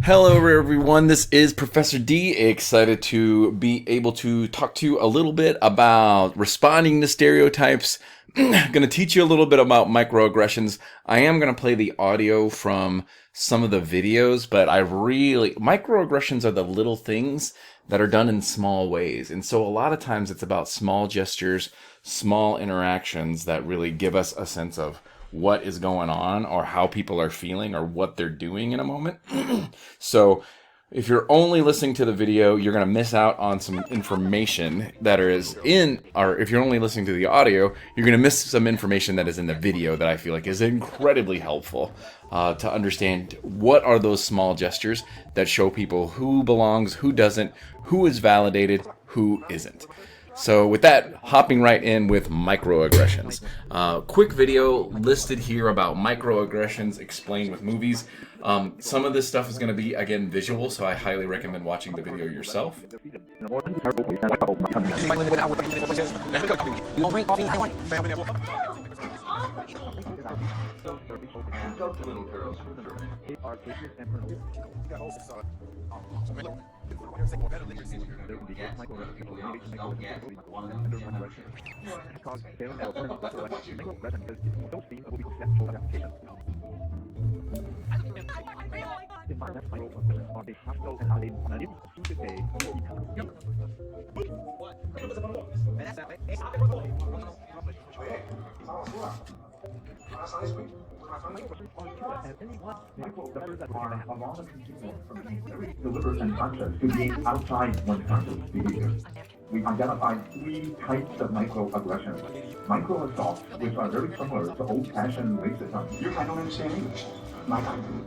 Hello everyone, this is Professor D, excited to be able to talk to you a little bit about responding to stereotypes. I'm going to teach you a little bit about microaggressions. I am going to play the audio from some of the videos, but microaggressions are the little things that are done in small ways. And so a lot of times it's about small gestures, small interactions that really give us a sense of what is going on or how people are feeling or what they're doing in a moment. So if you're only listening to the video, you're going to miss out on some information that is or if you're only listening to the audio, you're going to miss some information that is in the video that I feel like is incredibly helpful to understand what are those small gestures that show people who belongs, who doesn't, who is validated, who isn't. So with that, hopping right in with microaggressions. Quick video listed here about microaggressions explained with movies. Some of this stuff is going to be, again, visual, so I highly recommend watching the video yourself. Deliberate and conscious to being outside one's conscious behavior. We identified three types of microaggressions. Micro-assaults, which are very similar to old-fashioned racism. I don't understand English.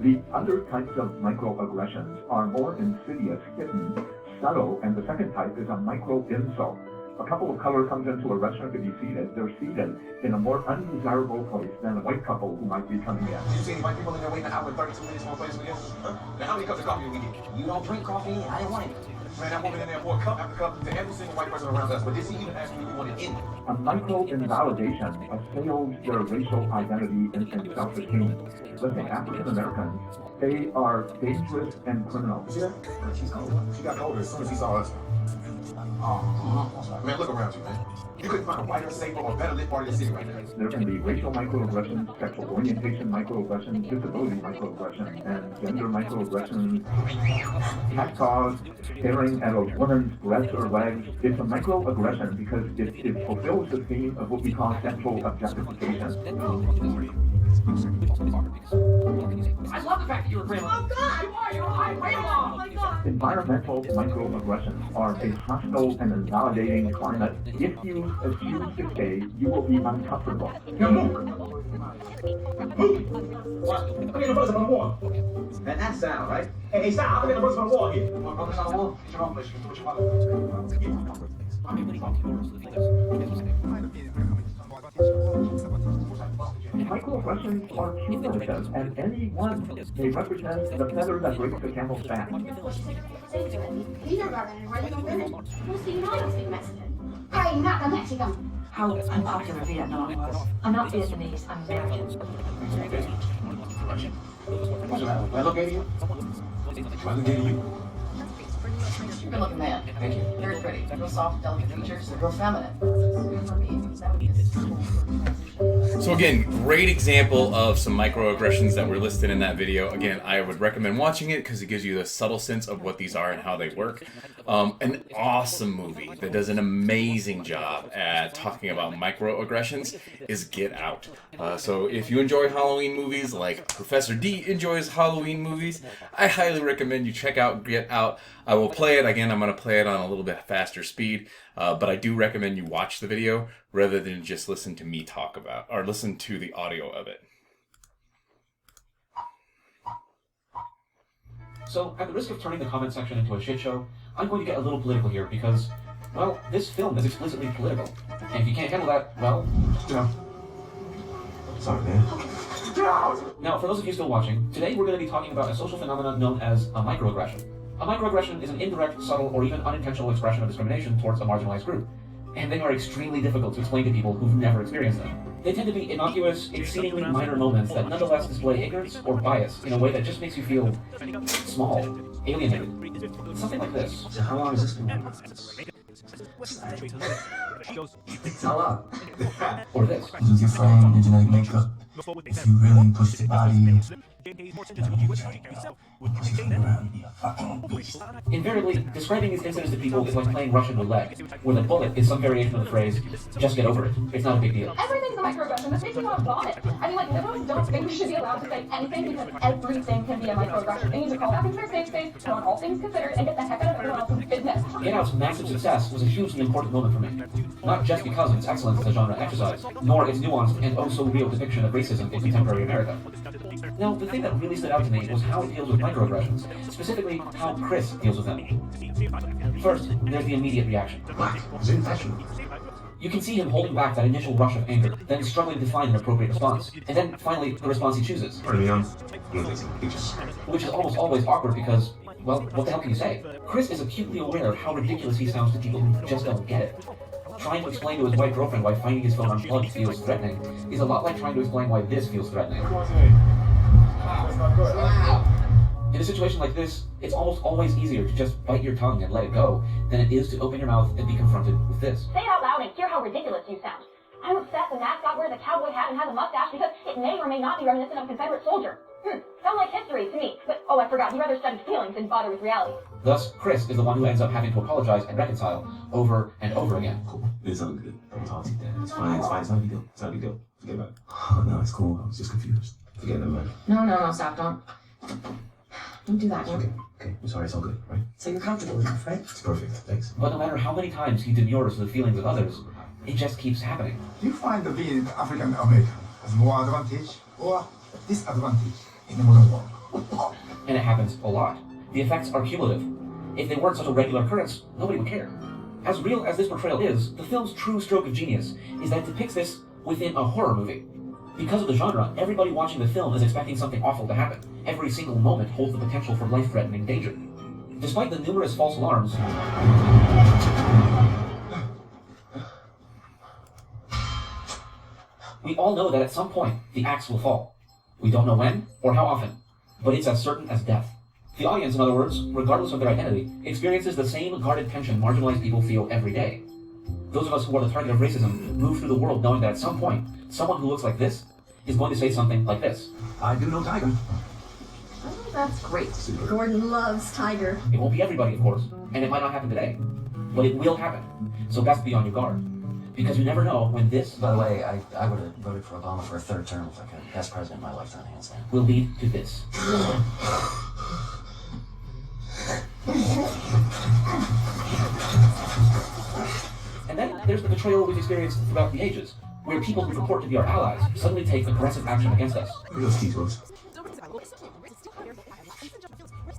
The other types of microaggressions are more insidious, hidden, subtle, and the second type is a micro-insult. A couple of color comes into a restaurant to be seated. They're seated in a more undesirable place than a white couple who might be coming in. You see any white people in there waiting an hour and 32 minutes for a place again? Now, how many cups of coffee do we get? You don't drink coffee? I didn't want it. Man, that woman in there poured cup after cup to every single white person around us, but did she even ask me if we wanted in? A micro-invalidation assails their racial identity and self-esteem. Listen, African Americans, they are dangerous and criminal. You see that? She's cold. She got colder as soon as she saw us. Man, look around you, man. You couldn't find a whiter, safer, or better lit part of the city right now. There can be racial microaggressions, sexual orientation microaggressions, disability microaggressions, and gender microaggressions. Catcalls, staring at a woman's breasts or legs. It's a microaggression because it fulfills the theme of what we call sexual objectification. I love the fact that you're a grandma. Oh God! You are! You're a high grandma! Oh my God! Environmental microaggressions are a hostile and invalidating climate. If you choose to stay, you will be uncomfortable. Now move! What? I'm getting the buzz up on the wall. And that's Sal, right? Hey, Sal, I'm getting the buzz up on the wall here. You want brothers on the wall? Get your own place. You can do what you want. Microaggressions are cumulative, and any one may represent the feather that breaks the camel's back. Kindergarten, where they go women. Who's the United States Mexican? I'm not a Mexican. How unpopular Vietnam was. I'm not Vietnamese, I'm American. What's the matter? Do I look gay to you? Do I look gay to you? You're a good looking man. Thank you. Very pretty. They're real soft, delicate features. They're real feminine. Good for me. That would be a So again, great example of some microaggressions that were listed in that video. Again, I would recommend watching it because it gives you a subtle sense of what these are and how they work. An awesome movie that does an amazing job at talking about microaggressions is Get Out. So if you enjoy Halloween movies like Professor D enjoys Halloween movies, I highly recommend you check out Get Out. I will play it. Again, I'm going to play it on a little bit faster speed, but I do recommend you watch the video rather than just listen to me talk about, or listen to the audio of it. So, at the risk of turning the comment section into a shit show, I'm going to get a little political here because, well, this film is explicitly political. And if you can't handle that, well, you know. Sorry, man. Now, for those of you still watching, today we're going to be talking about a social phenomenon known as a microaggression. A microaggression is an indirect, subtle, or even unintentional expression of discrimination towards a marginalized group, and they are extremely difficult to explain to people who've never experienced them. They tend to be innocuous, exceedingly minor moments that nonetheless display ignorance or bias in a way that just makes you feel small, alienated. Something like this. So how long has this been going on? Tell up. Or this. Lose your frame, your genetic makeup. If you really push your body, let me push your finger around, you'd be a fucking beast. Invariably, describing these incidents to people is like playing Russian roulette, where the bullet is some variation of the phrase, just get over it. It's not a big deal. Everything's a microaggression. This makes me want to vomit. I mean, like, liberals don't think we should be allowed to say anything because everything can be a microaggression. They need to call back into their safe space, put on all things considered, and get the heck out of everyone else's business. Get Out's massive success was a hugely important moment for me. Not just because of its excellence as a genre exercise, nor its nuanced and oh-so-real depiction of racism in contemporary America. Now, the thing that really stood out to me was how it deals with microaggressions, specifically how Chris deals with them. First, there's the immediate reaction. What? Is it intentional? You can see him holding back that initial rush of anger, then struggling to find an appropriate response, and then finally the response he chooses. Pardon me, I'm taking pictures. Which is almost always awkward because, well, what the hell can you say? Chris is acutely aware of how ridiculous he sounds to people who just don't get it. Trying to explain to his white girlfriend why finding his phone unplugged feels threatening is a lot like trying to explain why this feels threatening. In a situation like this, it's almost always easier to just bite your tongue and let it go than it is to open your mouth and be confronted with this. Say it out loud and hear how ridiculous you sound. I'm upset the mascot wears a cowboy hat and has a mustache because it may or may not be reminiscent of a Confederate soldier. Sound like history to me. But, oh, I forgot, he rather studied feelings than bother with reality. Thus, Chris is the one who ends up having to apologize and reconcile over and over again. Cool. It's all good. Don't talk to you, Dad. It's fine. It's fine. It's not a big deal. It's not a big deal. Forget about it. Oh, no, it's cool. I was just confused. Forget it, man. No, stop, don't do that. Okay. I'm sorry. It's all good, right? So you're comfortable enough, right? It's perfect. Thanks. But no matter how many times he demurs to the feelings of others, it just keeps happening. Do you find that being African American has more advantage or disadvantage in the modern world? And it happens a lot. The effects are cumulative. If they weren't such a regular occurrence, nobody would care. As real as this portrayal is, the film's true stroke of genius is that it depicts this within a horror movie. Because of the genre, everybody watching the film is expecting something awful to happen. Every single moment holds the potential for life-threatening danger. Despite the numerous false alarms, we all know that at some point, the axe will fall. We don't know when or how often, but it's as certain as death. The audience, in other words, regardless of their identity, experiences the same guarded tension marginalized people feel every day. Those of us who are the target of racism move through the world knowing that at some point, someone who looks like this is going to say something like this. I do know Tiger. Oh, that's great. Gordon loves Tiger. It won't be everybody, of course, and it might not happen today, but it will happen. So best be on your guard, because you never know when this, By the way, I would have voted for Obama for a third term if I could. Best president in my lifetime, hands down. will lead to this. And then there's the betrayal we've experienced throughout the ages, where people who purport to be our allies suddenly take aggressive action against us. Where are those keys, Rose?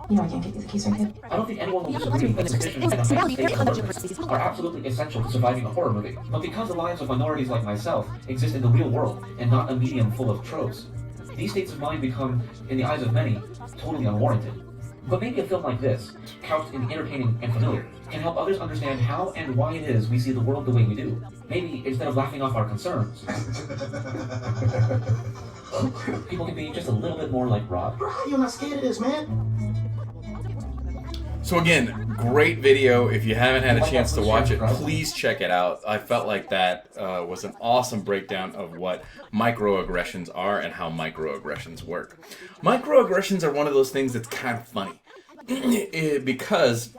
You know I can't take these keys right here. I don't think anyone will disagree that conditions and states are absolutely essential to surviving a horror movie. But because the lives of minorities like myself exist in the real world and not a medium full of tropes, these states of mind become, in the eyes of many, totally unwarranted. But maybe a film like this, couched in entertaining and familiar, can help others understand how and why it is we see the world the way we do. Maybe instead of laughing off our concerns, people can be just a little bit more like Rob. Bro, you're not scared of this, man. So again, great video. If you haven't had a chance to watch it, please check it out. I felt like that was an awesome breakdown of what microaggressions are and how microaggressions work. Microaggressions are one of those things that's kind of funny because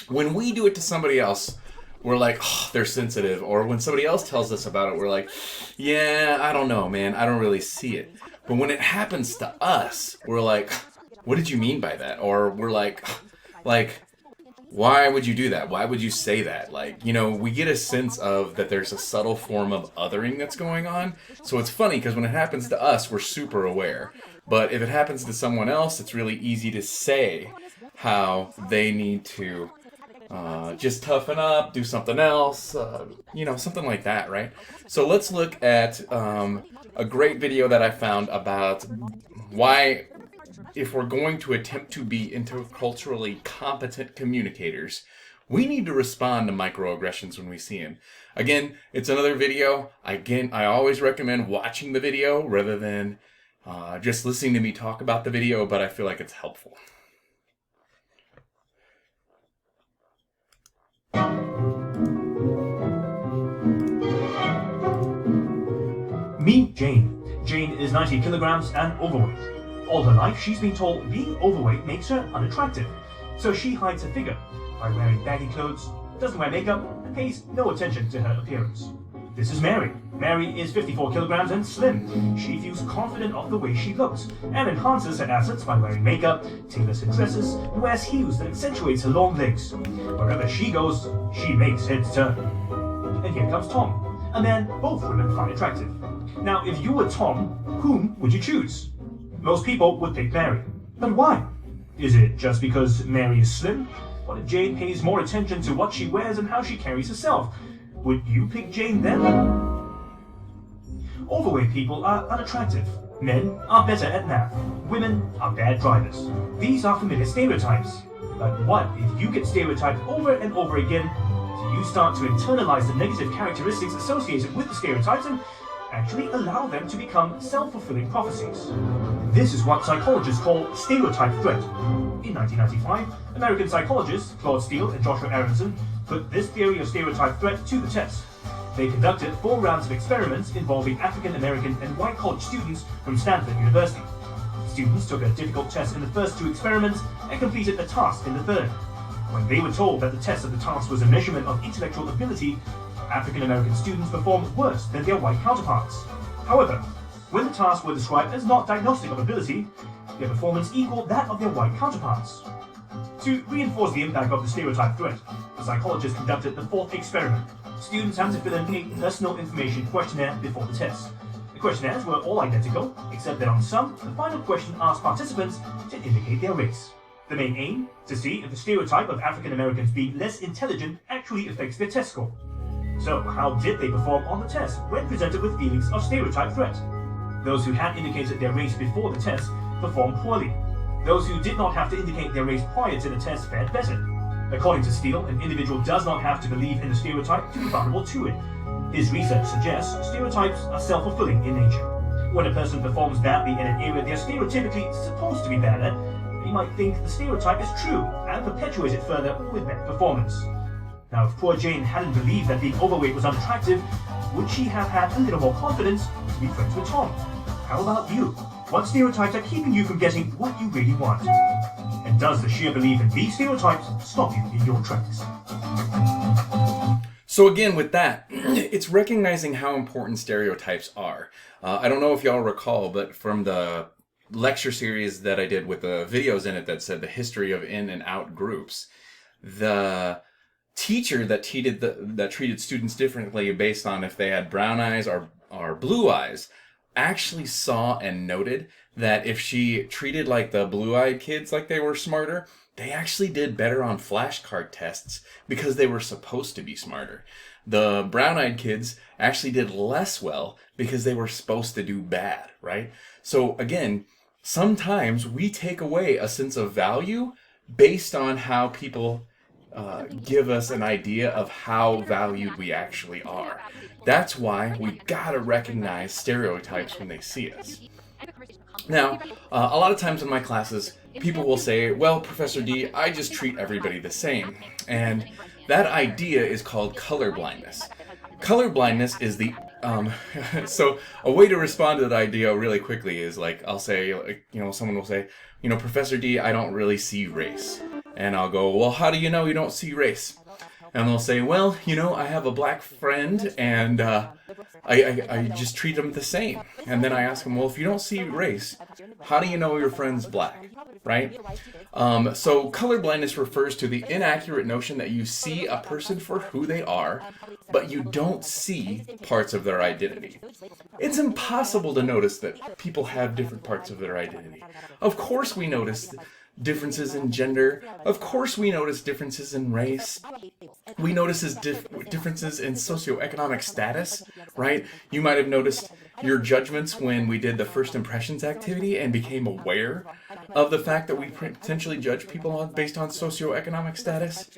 when we do it to somebody else, we're like, oh, they're sensitive. Or when somebody else tells us about it, we're like, yeah, I don't know, man. I don't really see it. But when it happens to us, we're like, what did you mean by that? Or we're like, why would you do that? Why would you say that? Like, you know, we get a sense of that there's a subtle form of othering that's going on. So it's funny because when it happens to us, we're super aware. But if it happens to someone else, it's really easy to say how they need to just toughen up, do something else, you know, something like that, right? So let's look at a great video that I found about why, if we're going to attempt to be interculturally competent communicators, We need to respond to microaggressions when we see them. Again, it's another video. Again, I always recommend watching the video rather than just listening to me talk about the video, but I feel like it's helpful. Meet Jane. Jane is 90 kilograms and overweight. All her life, she's been told being overweight makes her unattractive. So she hides her figure by wearing baggy clothes, doesn't wear makeup, and pays no attention to her appearance. This is Mary. Mary is 54 kilograms and slim. She feels confident of the way she looks and enhances her assets by wearing makeup, tailors her dresses, and wears heels that accentuates her long legs. Wherever she goes, she makes heads turn. And here comes Tom, a man both women find attractive. Now, if you were Tom, whom would you choose? Most people would pick Mary. But why? Is it just because Mary is slim? What if Jane pays more attention to what she wears and how she carries herself? Would you pick Jane then? Overweight people are unattractive. Men are better at math. Women are bad drivers. These are familiar stereotypes. But what if you get stereotyped over and over again? Do you start to internalize the negative characteristics associated with the stereotypes and actually allow them to become self-fulfilling prophecies? This is what psychologists call stereotype threat. In 1995, American psychologists Claude Steele and Joshua Aronson put this theory of stereotype threat to the test. They conducted 4 rounds of experiments involving African American and white college students from Stanford University. Students took a difficult test in the first 2 experiments and completed a task in the third. When they were told that the test of the task was a measurement of intellectual ability, African American students performed worse than their white counterparts. However, when the tasks were described as not diagnostic of ability, their performance equaled that of their white counterparts. To reinforce the impact of the stereotype threat, the psychologists conducted the 4th experiment. Students had to fill in a personal information questionnaire before the test. The questionnaires were all identical, except that on some, the final question asked participants to indicate their race. The main aim? To see if the stereotype of African Americans being less intelligent actually affects their test score. So, how did they perform on the test when presented with feelings of stereotype threat? Those who had indicated their race before the test performed poorly. Those who did not have to indicate their race prior to the test fared better. According to Steele, an individual does not have to believe in the stereotype to be vulnerable to it. His research suggests stereotypes are self-fulfilling in nature. When a person performs badly in an area they are stereotypically supposed to be bad at, they might think the stereotype is true and perpetuate it further with bad performance. Now, if poor Jane hadn't believed that being overweight was unattractive, would she have had a little more confidence to be friends with Tom? How about you? What stereotypes are keeping you from getting what you really want? And does the sheer belief in these stereotypes stop you in your tracks? So again, with that, it's recognizing how important stereotypes are. I don't know if y'all recall, but from the lecture series that I did with the videos in it that said the history of in and out groups, the teacher that treated students differently based on if they had brown eyes or blue eyes actually saw and noted that if she treated like the blue-eyed kids like they were smarter, they actually did better on flashcard tests because they were supposed to be smarter. The brown-eyed kids actually did less well because they were supposed to do bad, right? So again, sometimes we take away a sense of value based on how people give us an idea of how valued we actually are. That's why we gotta recognize stereotypes when they see us. Now, a lot of times in my classes, people will say, well, Professor D, I just treat everybody the same. And that idea is called colorblindness. Colorblindness is the, so a way to respond to that idea really quickly is like, I'll say, someone will say, Professor D, I don't really see race. And I'll go, well, how do you know you don't see race? And they'll say, well, I have a black friend and I just treat them the same. And then I ask them, well, if you don't see race, how do you know your friend's black, right? So colorblindness refers to the inaccurate notion that you see a person for who they are, but you don't see parts of their identity. It's impossible to notice that people have different parts of their identity. Of course we notice differences in gender. Of course we notice differences in race. We notice differences in socioeconomic status, right? You might have noticed your judgments when we did the first impressions activity and became aware of the fact that we potentially judge people based on socioeconomic status.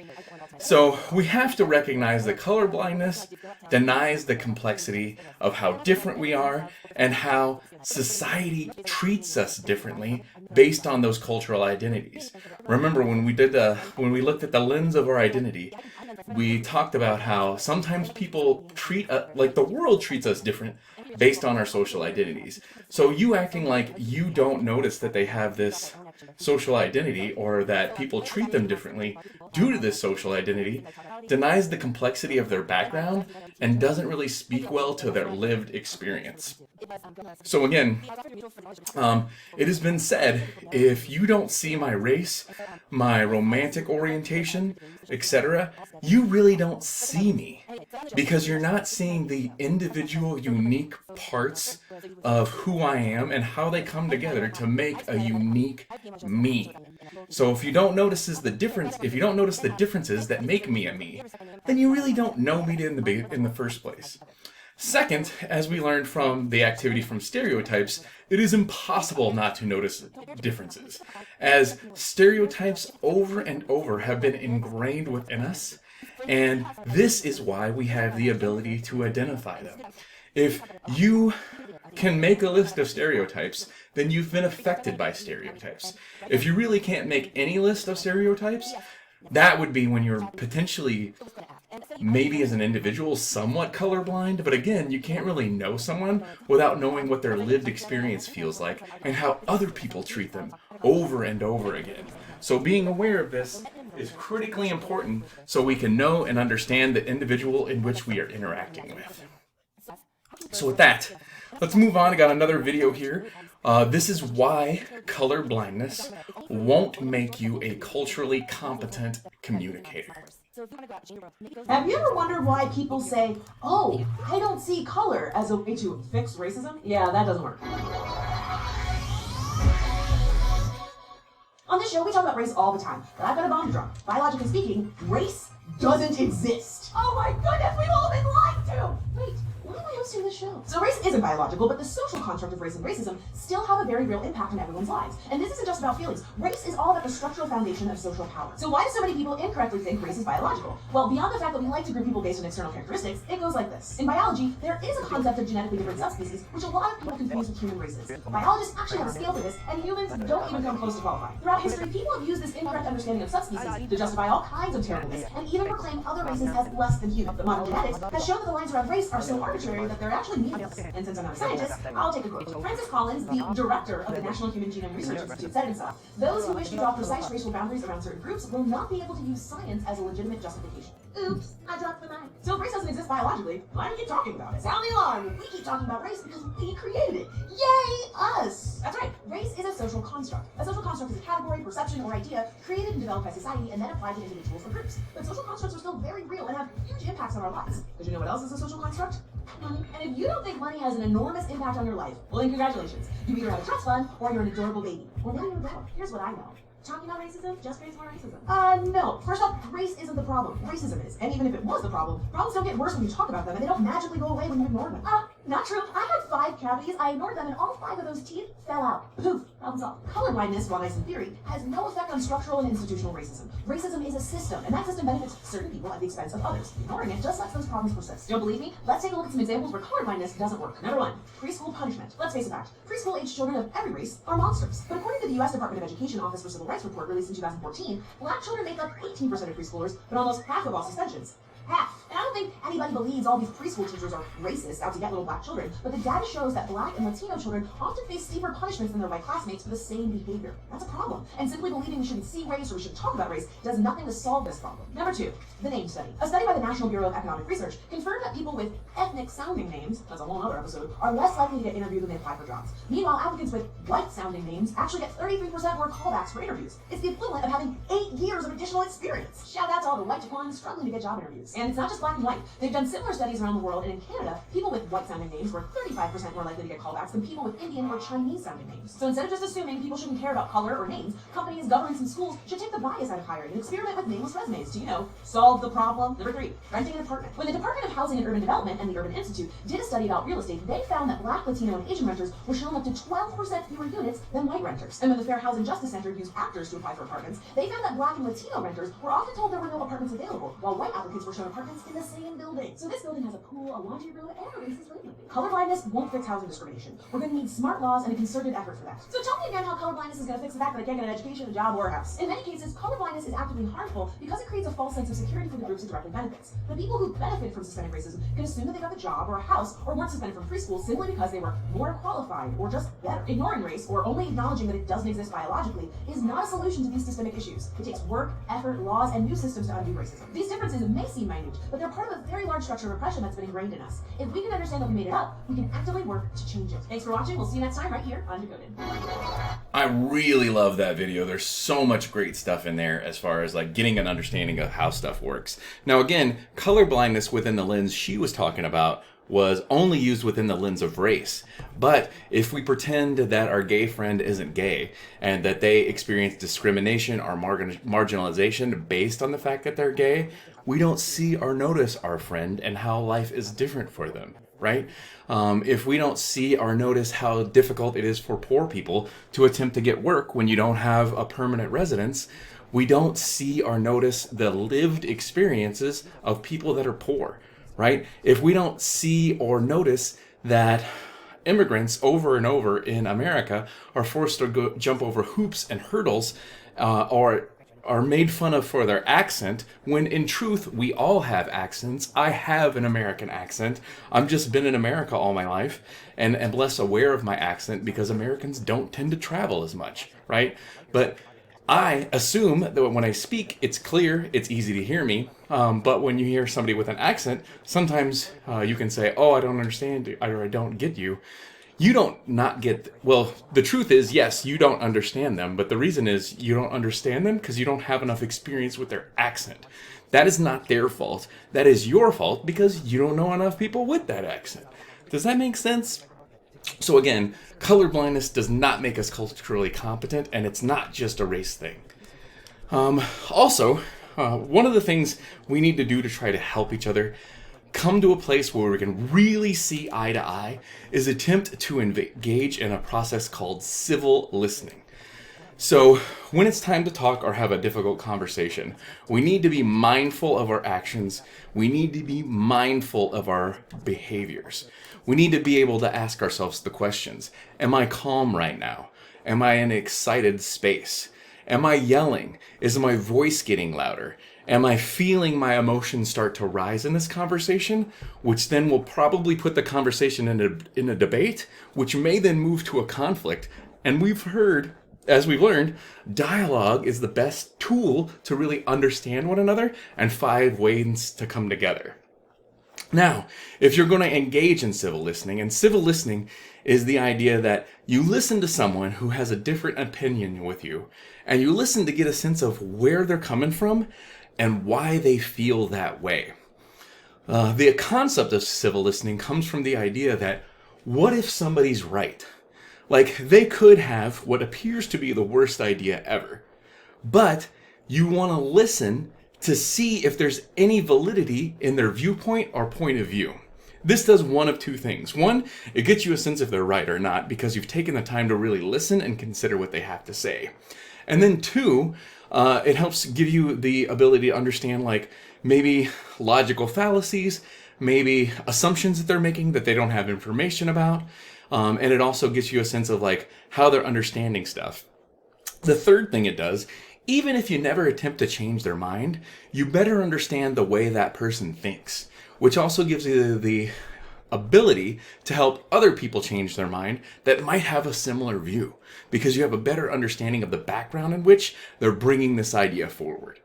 So we have to recognize that colorblindness denies the complexity of how different we are and how society treats us differently based on those cultural identities. Remember, when we looked at the lens of our identity, we talked about how sometimes people treat like the world treats us different based on our social identities. So you acting like you don't notice that they have this social identity or that people treat them differently due to this social identity denies the complexity of their background and doesn't really speak well to their lived experience. So again, it has been said, if you don't see my race, my romantic orientation, etc., you really don't see me, because you're not seeing the individual unique parts of who I am and how they come together to make a unique me. So if you don't notice the differences that make me a me, then you really don't know me in the first place. Second, as we learned from the activity from Stereotypes, it is impossible not to notice differences, as stereotypes over and over have been ingrained within us, and this is why we have the ability to identify them. If you can make a list of stereotypes, then you've been affected by stereotypes. If you really can't make any list of stereotypes, that would be when you're potentially, maybe as an individual, somewhat colorblind, but again, you can't really know someone without knowing what their lived experience feels like and how other people treat them over and over again. So being aware of this is critically important so we can know and understand the individual in which we are interacting with. So with that, let's move on. I got another video here. This is why color blindness won't make you a culturally competent communicator. Have you ever wondered why people say, "Oh, I don't see color," as a way to fix racism? Yeah, that doesn't work. On this show, we talk about race all the time, but I've got a bomb to drop. Biologically speaking, race doesn't exist. Oh my goodness, we've all been lied to! Wait, why am I hosting this show? So race isn't biological, but the social construct of race and racism still have a very real impact on everyone's lives. And this isn't just about feelings. Race is all about the structural foundation of social power. So why do so many people incorrectly think race is biological? Well, beyond the fact that we like to group people based on external characteristics, it goes like this. In biology, there is a concept of genetically different subspecies, which a lot of people confuse with human races. Biologists actually have a scale for this, and humans don't even come close to qualifying. Throughout history, people have used this incorrect understanding of subspecies to justify all kinds of terribleness, and even proclaim other races as less than human. But modern genetics has shown that the lines around race are so arbitrary that they're actually meaningless. And since I'm not a scientist, I'll take a quote. Francis Collins, the director of the National Human Genome Research Institute, said himself, "Those who wish to draw precise racial boundaries around certain groups will not be able to use science as a legitimate justification." Oops, I dropped the mic. So if race doesn't exist biologically, why do we keep talking about it? Sound the alarm! We keep talking about race because we created it. Yay, us! That's right, race is a social construct. A social construct is a category, perception, or idea created and developed by society and then applied to individuals or groups. But social constructs are still very real and have huge impacts on our lives. Did you know what else is a social construct? Money. And if you don't think money has an enormous impact on your life, well then congratulations. You either have a trust fund or you're an adorable baby. Or maybe you're a dog. Here's what I know. Talking about racism just creates more racism. No. First off, race isn't the problem. Racism is. And even if it was the problem, problems don't get worse when you talk about them, and they don't magically go away when you ignore them. Not true. I had 5 cavities, I ignored them, and all 5 of those teeth fell out. Poof. Problem solved. Colorblindness, while nice in theory, has no effect on structural and institutional racism. Racism is a system, and that system benefits certain people at the expense of others. Ignoring it just lets those problems persist. Don't believe me? Let's take a look at some examples where colorblindness doesn't work. Number 1, preschool punishment. Let's face a fact. Preschool-aged children of every race are monsters. But according to the U.S. Department of Education Office for Civil Rights report released in 2014, black children make up 18% of preschoolers, but almost half of all suspensions. Half. And I don't think anybody believes all these preschool teachers are racist out to get little black children, but the data shows that black and Latino children often face steeper punishments than their white classmates for the same behavior. That's a problem. And simply believing we shouldn't see race or we shouldn't talk about race does nothing to solve this problem. Number 2, the name study. A study by the National Bureau of Economic Research confirmed that people with ethnic-sounding names, that's a whole other episode, are less likely to get interviewed when they apply for jobs. Meanwhile, applicants with white-sounding names actually get 33% more callbacks for interviews. It's the equivalent of having 8 years of additional experience. Shout out to all the white ones struggling to get job interviews. And it's not just black and white. They've done similar studies around the world, and in Canada, people with white-sounding names were 35% more likely to get callbacks than people with Indian or Chinese-sounding names. So instead of just assuming people shouldn't care about color or names, companies, governments, and schools should take the bias out of hiring and experiment with nameless resumes to, solve the problem. Number 3, renting an apartment. When the Department of Housing and Urban Development and the Urban Institute did a study about real estate, they found that Black, Latino, and Asian renters were showing up to 12% fewer units than white renters. And when the Fair Housing Justice Center used actors to apply for apartments, they found that Black and Latino renters were often told there were no apartments available, while white applicants were shown apartments in the same building. So this building has a pool, a laundry room, and a racist rate limit. Colorblindness won't fix housing discrimination. We're going to need smart laws and a concerted effort for that. So tell me again how colorblindness is going to fix the fact that I can't get an education, a job, or a house. In many cases, colorblindness is actively harmful because it creates a false sense of security for the groups it directly benefits. The people who benefit from systemic racism can assume that they got a job or a house or weren't suspended from preschool simply because they were more qualified or just better. Ignoring race or only acknowledging that it doesn't exist biologically is not a solution to these systemic issues. It takes work, effort, laws, and new systems to undo racism. These differences may seem minute, but they're part of a very large structure of oppression that's been ingrained in us. If we can understand that we made it up, we can actively work to change it. Thanks for watching. We'll see you next time right here on Decoded. I really love that video. There's so much great stuff in there as far as like getting an understanding of how stuff works. Now again, colorblindness within the lens she was talking about was only used within the lens of race. But if we pretend that our gay friend isn't gay and that they experience discrimination or marginalization based on the fact that they're gay, we don't see or notice our friend and how life is different for them, right? If we don't see or notice how difficult it is for poor people to attempt to get work when you don't have a permanent residence, we don't see or notice the lived experiences of people that are poor, right? If we don't see or notice that immigrants over and over in America are forced to jump over hoops and hurdles or are made fun of for their accent, when in truth we all have accents. I have an American accent. I've just been in America all my life and am less aware of my accent because Americans don't tend to travel as much, right? But I assume that when I speak, it's clear, it's easy to hear me. But when you hear somebody with an accent, sometimes you can say, oh, I don't understand you, or I don't get you. You don't not get, well, the truth is, yes, you don't understand them, but the reason is you don't understand them because you don't have enough experience with their accent. That is not their fault. That is your fault because you don't know enough people with that accent. Does that make sense? So again, colorblindness does not make us culturally competent, and it's not just a race thing. Also, one of the things we need to do to try to help each other come to a place where we can really see eye to eye is attempt to engage in a process called civil listening. So when it's time to talk or have a difficult conversation, we need to be mindful of our actions. We need to be mindful of our behaviors. We need to be able to ask ourselves the questions. Am I calm right now? Am I in an excited space? Am I yelling? Is my voice getting louder? Am I feeling my emotions start to rise in this conversation, which then will probably put the conversation in a debate, which may then move to a conflict. And we've heard, as we've learned, dialogue is the best tool to really understand one another and find ways to come together. Now, if you're going to engage in civil listening, and civil listening is the idea that you listen to someone who has a different opinion with you, and you listen to get a sense of where they're coming from and why they feel that way. The concept of civil listening comes from the idea that what if somebody's right? Like, they could have what appears to be the worst idea ever, but you want to listen to see if there's any validity in their viewpoint or point of view. This does one of two things. One, it gets you a sense if they're right or not because you've taken the time to really listen and consider what they have to say. And then two, it helps give you the ability to understand like maybe logical fallacies, maybe assumptions that they're making that they don't have information about. And it also gives you a sense of like how they're understanding stuff. The third thing it does, even if you never attempt to change their mind, you better understand the way that person thinks, which also gives you the ability to help other people change their mind that might have a similar view, because you have a better understanding of the background in which they're bringing this idea forward.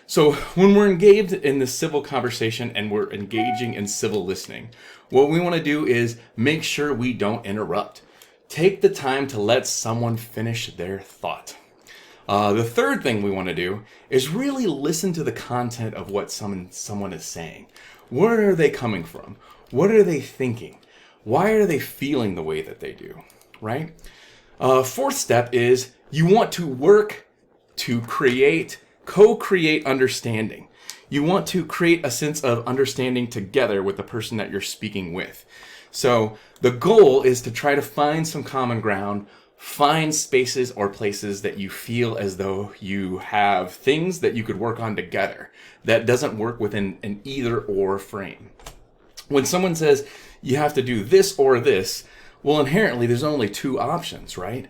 So when we're engaged in this civil conversation and we're engaging in civil listening, what we want to do is make sure we don't interrupt. Take the time to let someone finish their thought. The third thing we want to do is really listen to the content of what someone is saying. Where are they coming from? What are they thinking? Why are they feeling the way that they do, right? Fourth step is you want to work to co-create understanding. You want to create a sense of understanding together with the person that you're speaking with. So the goal is to try to find some common ground, find spaces or places that you feel as though you have things that you could work on together that doesn't work within an either or frame. When someone says you have to do this or this, well, inherently there's only two options, right?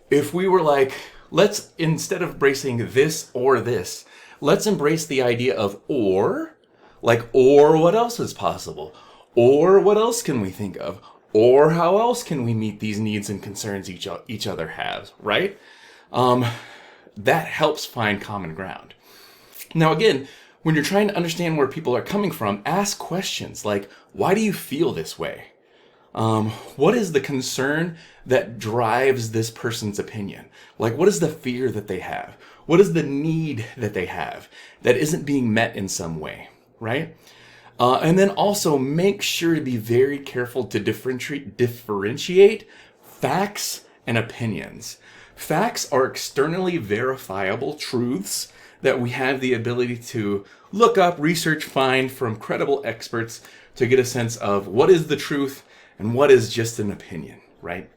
If we were like, let's, instead of embracing this or this, let's embrace the idea of or, like, or what else is possible? Or what else can we think of? Or how else can we meet these needs and concerns each other has, right? That helps find common ground. Now, again, when you're trying to understand where people are coming from, ask questions like, why do you feel this way? What is the concern that drives this person's opinion? Like, what is the fear that they have? What is the need that they have that isn't being met in some way, right? And then also make sure to be very careful to differentiate facts and opinions. Facts are externally verifiable truths that we have the ability to look up, research, find from credible experts to get a sense of what is the truth and what is just an opinion, right?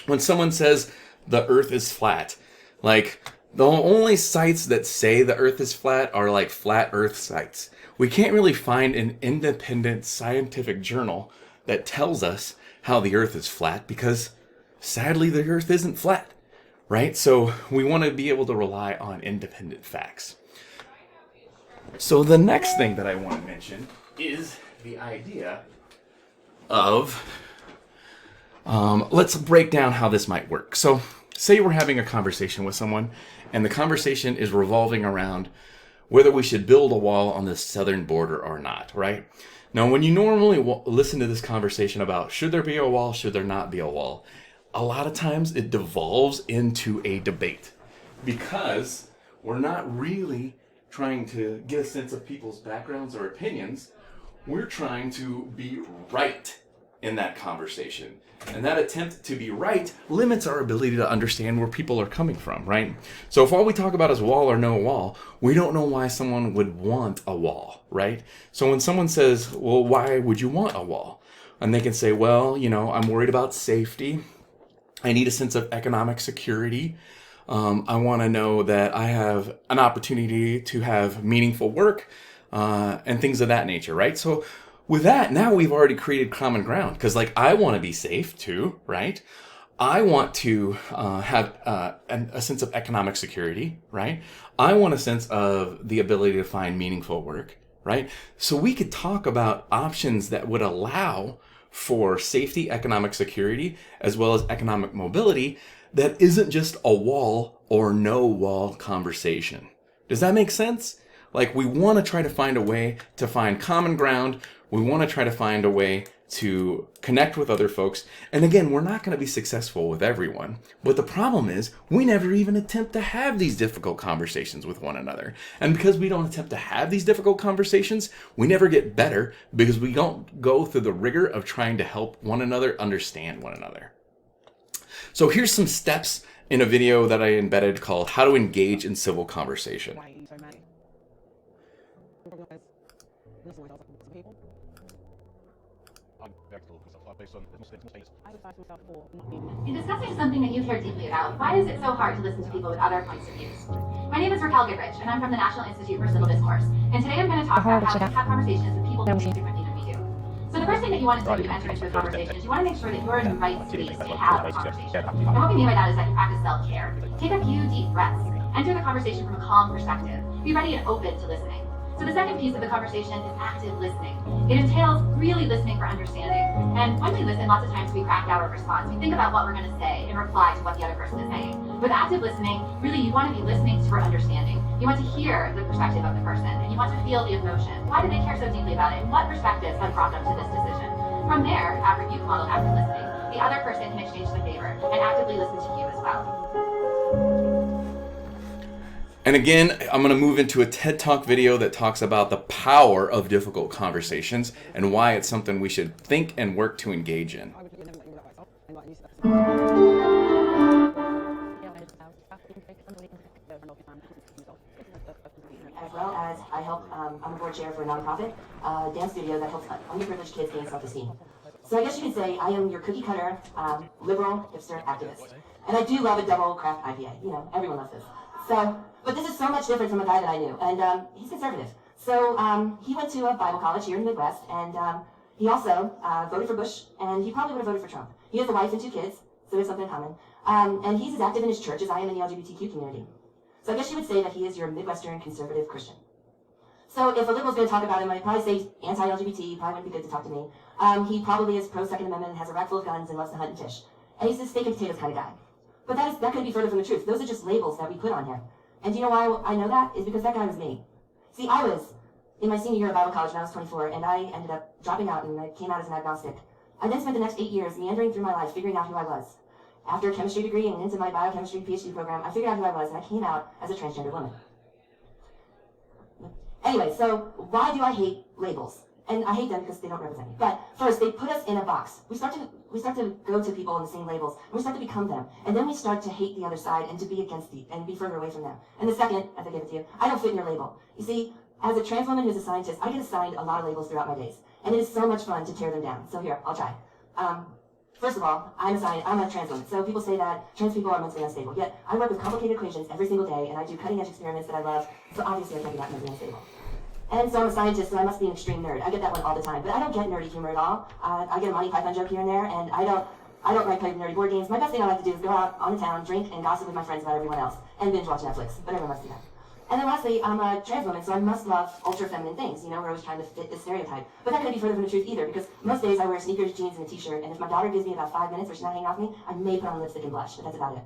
When someone says the earth is flat, like, the only sites that say the earth is flat are like flat earth sites. We can't really find an independent scientific journal that tells us how the earth is flat because sadly the earth isn't flat, right? So we want to be able to rely on independent facts. So the next thing that I want to mention is the idea of, let's break down how this might work. So say we're having a conversation with someone and the conversation is revolving around whether we should build a wall on the southern border or not, right? Now, when you normally listen to this conversation about should there be a wall, should there not be a wall, a lot of times it devolves into a debate because we're not really trying to get a sense of people's backgrounds or opinions. We're trying to be right in that conversation. And that attempt to be right limits our ability to understand where people are coming from, right? So if all we talk about is wall or no wall, we don't know why someone would want a wall, right? So when someone says, well, why would you want a wall? And they can say, well, you know, I'm worried about safety. I need a sense of economic security. I want to know that I have an opportunity to have meaningful work and things of that nature, right? So with that, now we've already created common ground because, like, I want to be safe too, right? I want to have a sense of economic security, right? I want a sense of the ability to find meaningful work, right? So we could talk about options that would allow for safety, economic security, as well as economic mobility that isn't just a wall or no wall conversation. Does that make sense? Like, we want to try to find a way to find common ground. We want to try to find a way to connect with other folks. And again, we're not going to be successful with everyone. But the problem is we never even attempt to have these difficult conversations with one another. And because we don't attempt to have these difficult conversations, we never get better because we don't go through the rigor of trying to help one another understand one another. So here's some steps in a video that I embedded called How to Engage in Civil Conversation. In discussing something that you care deeply about, why is it so hard to listen to people with other points of views? My name is Raquel Goodrich, and I'm from the National Institute for Civil Discourse. And today I'm going to talk about how to have conversations with people who think differently than we do. So the first thing that you want to do when you enter into a conversation is you want to make sure that you're in the right space to have a conversation. And what we mean by that is that you practice self-care. Take a few deep breaths. Enter the conversation from a calm perspective. Be ready and open to listening. So the second piece of the conversation is active listening. It entails really listening for understanding. And when we listen, lots of times we craft out a response. We think about what we're going to say and reply to what the other person is saying. With active listening, really you want to be listening for understanding. You want to hear the perspective of the person, and you want to feel the emotion. Why do they care so deeply about it? And what perspectives have brought them to this decision? From there, after you've modeled active listening, the other person can exchange the favor and actively listen to you as well. And again, I'm going to move into a TED Talk video that talks about the power of difficult conversations and why it's something we should think and work to engage in. As well as I help, I'm a board chair for a nonprofit dance studio that helps underprivileged kids gain self-esteem. So I guess you could say I am your cookie cutter, liberal, hipster activist. And I do love a double craft IPA. You know, everyone loves this. So, but this is so much different from a guy that I knew, and he's conservative. So he went to a Bible college here in the Midwest, and he also voted for Bush, and he probably would have voted for Trump. He has a wife and 2 kids, so there's something in common. And he's as active in his church as I am in the LGBTQ community. So I guess you would say that he is your Midwestern conservative Christian. So if a liberal's going to talk about him, I'd probably say anti-LGBT, probably wouldn't be good to talk to me. He probably is pro-Second Amendment, has a rack full of guns, and loves to hunt and fish. And he's a steak and potatoes kind of guy. But that couldn't be further from the truth. Those are just labels that we put on here. And do you know why I know that? Is because that guy was me. See, I was in my senior year of Bible college when I was 24, and I ended up dropping out, and I came out as an agnostic. I then spent the next 8 years meandering through my life, figuring out who I was. After a chemistry degree and into my biochemistry PhD program, I figured out who I was, and I came out as a transgender woman. Anyway, so why do I hate labels? And I hate them because they don't represent me. But first, they put us in a box. We start to go to people in the same labels, and we start to become them. And then we start to hate the other side and to be against and be further away from them. And the second, as I give it to you, I don't fit in your label. You see, as a trans woman who's a scientist, I get assigned a lot of labels throughout my days. And it is so much fun to tear them down. So here, I'll try. First of all, I'm a trans woman. So people say that trans people are mentally unstable. Yet, I work with complicated equations every single day, and I do cutting-edge experiments that I love. So obviously, I can't be that mentally unstable. And so I'm a scientist, so I must be an extreme nerd. I get that one all the time, but I don't get nerdy humor at all. I get a Monty Python joke here and there, and I don't like nerdy board games. My best thing I like to do is go out on the town, drink, and gossip with my friends about everyone else, and binge watch Netflix. But everyone must do that. And then lastly, I'm a trans woman, so I must love ultra-feminine things. You know, we're always trying to fit this stereotype. But that couldn't be further from the truth either, because most days I wear sneakers, jeans, and a t-shirt, and if my daughter gives me about 5 minutes where she's not hanging off me, I may put on lipstick and blush, but that's about it.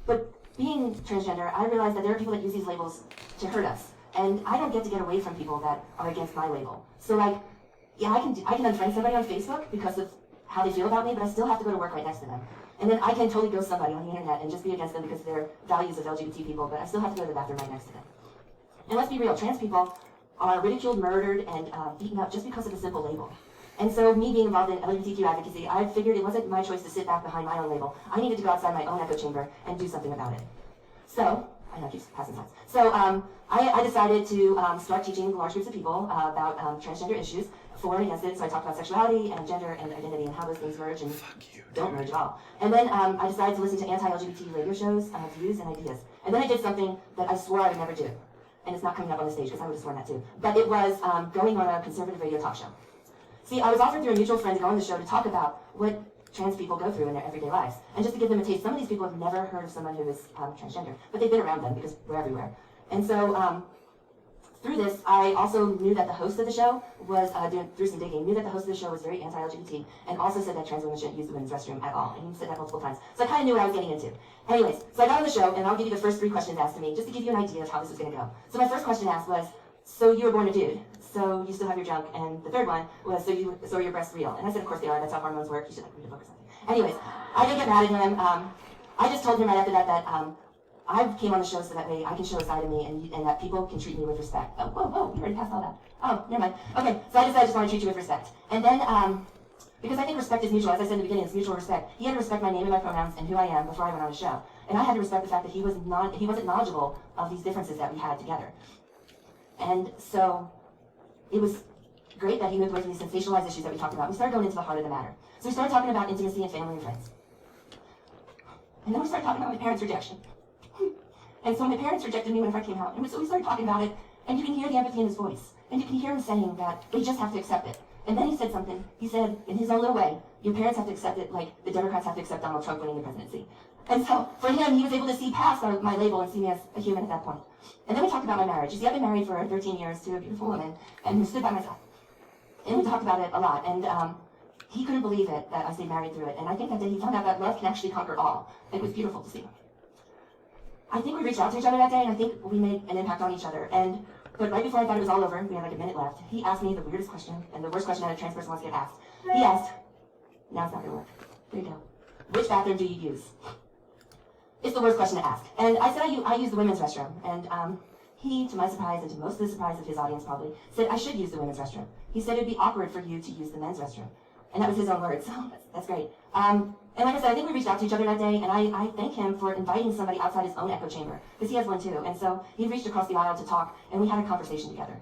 But being transgender, I realize that there are people that use these labels to hurt us. And I don't get to get away from people that are against my label. So like, yeah, I can unfriend somebody on Facebook because of how they feel about me, but I still have to go to work right next to them. And then I can totally ghost somebody on the internet and just be against them because of their values of LGBT people, but I still have to go to the bathroom right next to them. And let's be real, trans people are ridiculed, murdered, and beaten up just because of a simple label. And so me being involved in LGBTQ advocacy, I figured it wasn't my choice to sit back behind my own label. I needed to go outside my own echo chamber and do something about it. So, I know I keep passing slides. So I decided to start teaching large groups of people about transgender issues, for and against it. So I talked about sexuality and gender and identity and how those things merge and don't merge at all. And then I decided to listen to anti-LGBT radio shows, views, and ideas. And then I did something that I swore I would never do. And it's not coming up on the stage because I would have sworn that too. But it was going on a conservative radio talk show. See, I was offered through a mutual friend to go on the show to talk about what trans people go through in their everyday lives. And just to give them a taste, some of these people have never heard of someone who is transgender, but they've been around them because we're everywhere. And so through this, I also knew that the host of the show was, through some digging, knew that the host of the show was very anti-LGBT and also said that trans women shouldn't use the women's restroom at all. And he said that multiple times. So I kind of knew what I was getting into. Anyways, so I got on the show, and I'll give you the first 3 questions asked to me, just to give you an idea of how this was going to go. So my first question asked was, so you were born a dude, so you still have your junk, and the third one was, so are your breasts real? And I said, of course they are, that's how hormones work, you should read a book or something. Anyways, I didn't get mad at him. I just told him right after that I came on the show so that way I can show a side of me and that people can treat me with respect. Oh, whoa, we already passed all that. Oh, never mind. Okay, so I decided I just want to treat you with respect. And then, because I think respect is mutual, as I said in the beginning, it's mutual respect. He had to respect my name and my pronouns and who I am before I went on the show. And I had to respect the fact that he wasn't knowledgeable of these differences that we had together. And so, it was great that he moved away from these sensationalized issues that we talked about. We started going into the heart of the matter. So we started talking about intimacy and family and friends. And then we started talking about my parents' rejection. And so my parents rejected me whenever I came out. And so we started talking about it, and you can hear the empathy in his voice. And you can hear him saying that they just have to accept it. And then he said something. He said, in his own little way, your parents have to accept it like the Democrats have to accept Donald Trump winning the presidency. And so for him, he was able to see past my label and see me as a human at that point. And then we talked about my marriage. You see, I've been married for 13 years to a beautiful woman and who stood by my side. And we talked about it a lot. And he couldn't believe it that I stayed married through it. And I think that day he found out that love can actually conquer all. It was beautiful to see. I think we reached out to each other that day, and I think we made an impact on each other. But right before I thought it was all over, we had like a minute left, he asked me the weirdest question, and the worst question that a trans person wants to get asked. He asked, now it's not going to work. There you go. Which bathroom do you use? It's the worst question to ask. And I said I use the women's restroom. And he, to my surprise, and to most of the surprise of his audience probably, said I should use the women's restroom. He said it'd be awkward for you to use the men's restroom. And that was his own words, so that's great. And like I said, I think we reached out to each other that day, and I thank him for inviting somebody outside his own echo chamber, because he has one too. And so he reached across the aisle to talk, and we had a conversation together.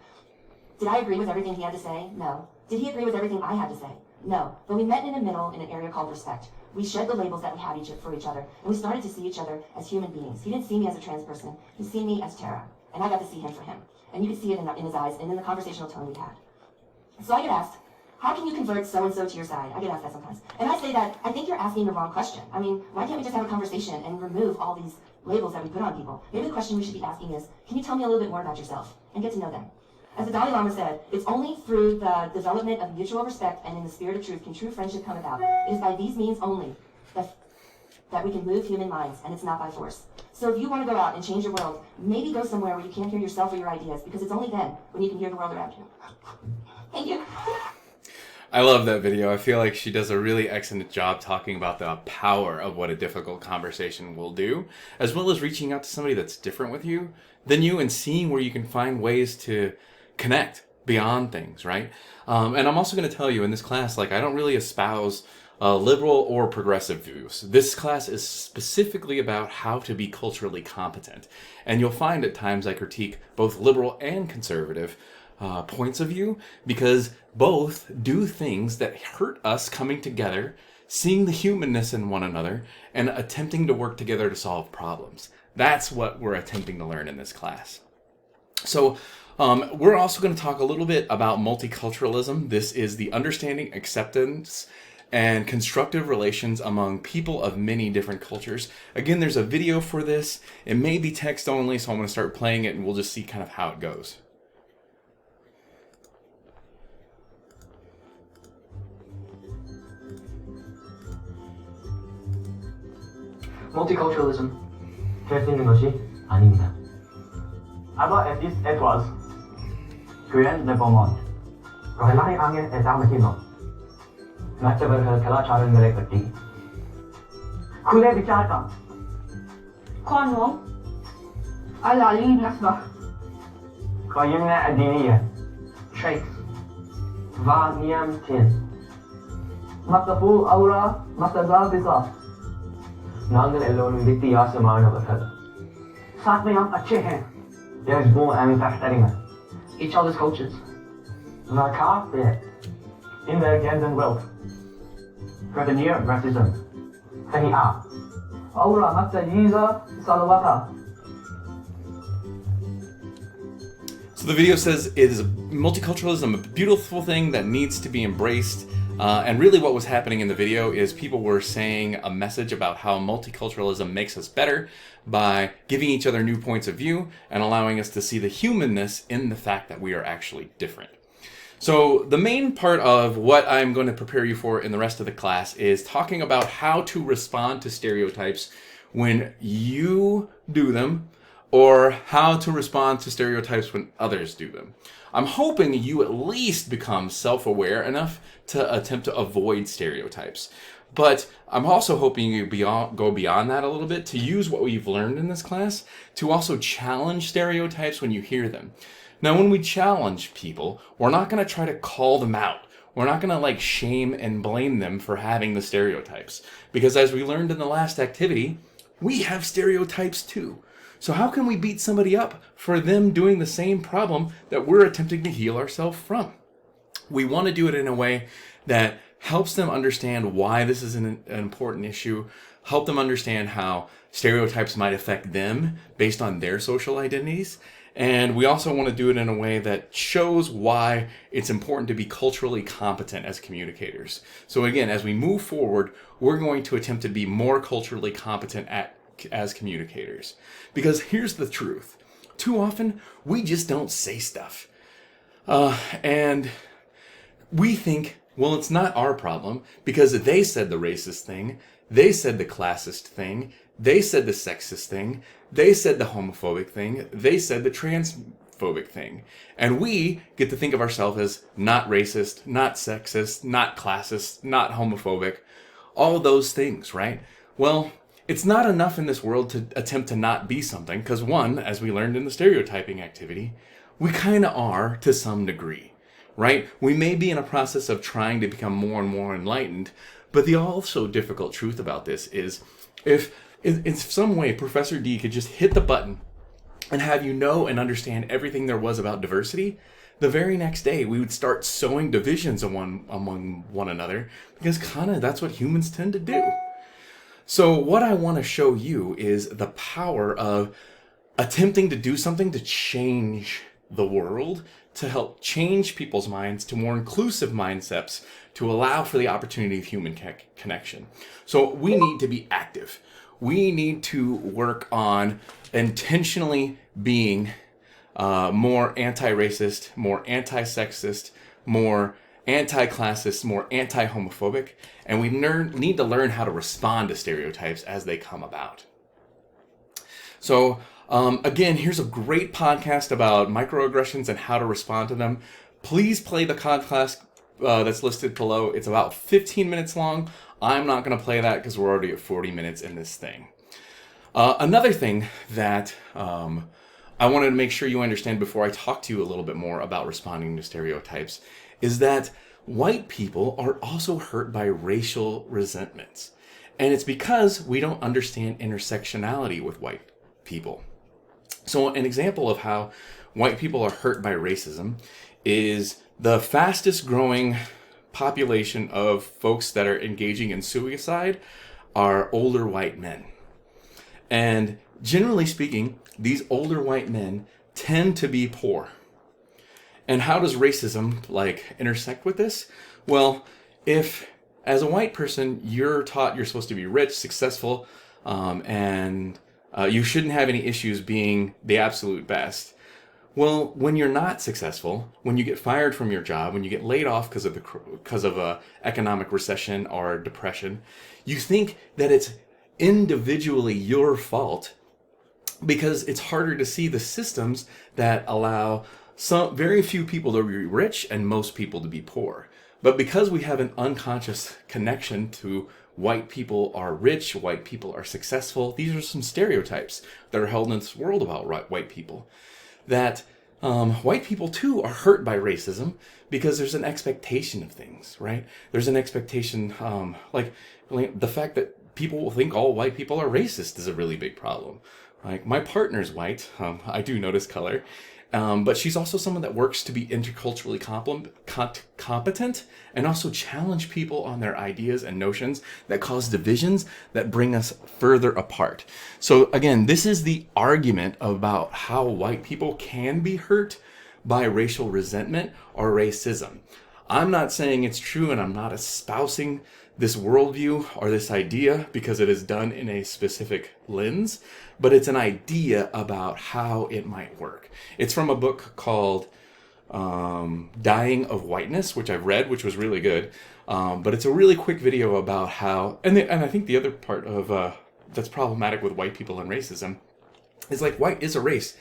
Did I agree with everything he had to say? No. Did he agree with everything I had to say? No. But we met in the middle in an area called respect. We shed the labels that we had for each other, and we started to see each other as human beings. He didn't see me as a trans person. He see me as Tara, and I got to see him for him. And you could see it in his eyes and in the conversational tone we had. So I get asked, how can you convert so-and-so to your side? I get asked that sometimes. And I say that I think you're asking the wrong question. I mean, why can't we just have a conversation and remove all these labels that we put on people? Maybe the question we should be asking is, can you tell me a little bit more about yourself and get to know them? As the Dalai Lama said, it's only through the development of mutual respect and in the spirit of truth can true friendship come about. It is by these means only that we can move human minds, and it's not by force. So if you want to go out and change your world, maybe go somewhere where you can't hear yourself or your ideas, because it's only then when you can hear the world around you. Thank you. I love that video. I feel like she does a really excellent job talking about the power of what a difficult conversation will do, as well as reaching out to somebody that's different than you and seeing where you can find ways to connect beyond things, right? And I'm also going to tell you in this class, like, I don't really espouse liberal or progressive views. This class is specifically about how to be culturally competent. And you'll find at times I critique both liberal and conservative points of view, because both do things that hurt us coming together, seeing the humanness in one another, and attempting to work together to solve problems. That's what we're attempting to learn in this class. So we're also going to talk a little bit about multiculturalism. This is the understanding, acceptance, and constructive relations among people of many different cultures. Again, there's a video for this. It may be text only, so I'm going to start playing it and we'll just see kind of how it goes. Multiculturalism 될 수 있는 것이 아닙니다. Aber es ist etwas. Rien ne beaumont. Kailangan angin es amatino. मत्स्यवर्ग कलाचार मेरे कट्टी खुले विचार का قانون العلي نسبة قيمنا الدينية شيخ ونيام تين مصطفو أورا مصطفى بصا Nangal Elon वित्ती आसमान वफद साथ में हम अच्छे हैं يجبون أن تحترم each other's cultures Nakafir in the Gandan wealth prevenir racism فهي أورا متجيزة صلواتها. So the video says it is multiculturalism, a beautiful thing that needs to be embraced. And really what was happening in the video is people were saying a message about how multiculturalism makes us better by giving each other new points of view and allowing us to see the humanness in the fact that we are actually different. So the main part of what I'm going to prepare you for in the rest of the class is talking about how to respond to stereotypes when you do them, or how to respond to stereotypes when others do them. I'm hoping you at least become self-aware enough to attempt to avoid stereotypes. But I'm also hoping you go beyond that a little bit to use what we've learned in this class to also challenge stereotypes when you hear them. Now, when we challenge people, we're not going to try to call them out. We're not going to shame and blame them for having the stereotypes. Because as we learned in the last activity, we have stereotypes too. So how can we beat somebody up for them doing the same problem that we're attempting to heal ourselves from? We want to do it in a way that helps them understand why this is an important issue, help them understand how stereotypes might affect them based on their social identities. And we also want to do it in a way that shows why it's important to be culturally competent as communicators. So again, as we move forward, we're going to attempt to be more culturally competent as communicators. Because here's the truth. Too often, we just don't say stuff. And we think, well, it's not our problem because they said the racist thing, they said the classist thing, they said the sexist thing, they said the homophobic thing, they said the transphobic thing. And we get to think of ourselves as not racist, not sexist, not classist, not homophobic, all those things, right? Well, It's not enough in this world to attempt to not be something, because one, as we learned in the stereotyping activity, we kind of are to some degree, right? We may be in a process of trying to become more and more enlightened, but the also difficult truth about this is if in some way Professor D could just hit the button and have you know and understand everything there was about diversity, the very next day we would start sowing divisions among one another, because kind of that's what humans tend to do. So what I want to show you is the power of attempting to do something to change the world, to help change people's minds to more inclusive mindsets, to allow for the opportunity of human connection. So we need to be active. We need to work on intentionally being more anti-racist, more anti-sexist, more anti-classist, more anti-homophobic, and we need to learn how to respond to stereotypes as they come about. So again, here's a great podcast about microaggressions and how to respond to them. Please play the podcast that's listed below. It's about 15 minutes long. I'm not going to play that because we're already at 40 minutes in this thing. Another thing that I wanted to make sure you understand before I talk to you a little bit more about responding to stereotypes is that white people are also hurt by racial resentments. And it's because we don't understand intersectionality with white people. So an example of how white people are hurt by racism is the fastest growing population of folks that are engaging in suicide are older white men. And generally speaking, these older white men tend to be poor. And how does racism intersect with this? Well, if as a white person, you're taught you're supposed to be rich, successful, and you shouldn't have any issues being the absolute best. Well, when you're not successful, when you get fired from your job, when you get laid off because of a economic recession or depression, you think that it's individually your fault because it's harder to see the systems that allow very few people to be rich and most people to be poor. But because we have an unconscious connection to white people are rich, white people are successful, these are some stereotypes that are held in this world about white people. That white people too are hurt by racism because there's an expectation of things, right? There's an expectation, like the fact that people will think all white people are racist is a really big problem. Like my partner's white, I do notice color, but she's also someone that works to be interculturally competent and also challenge people on their ideas and notions that cause divisions that bring us further apart. So again, this is the argument about how white people can be hurt by racial resentment or racism. I'm not saying it's true, and I'm not espousing this worldview or this idea because it is done in a specific lens, but it's an idea about how it might work. It's from a book called Dying of Whiteness, which I've read, which was really good. But it's a really quick video about how, and I think the other part of that's problematic with white people and racism is white is a race.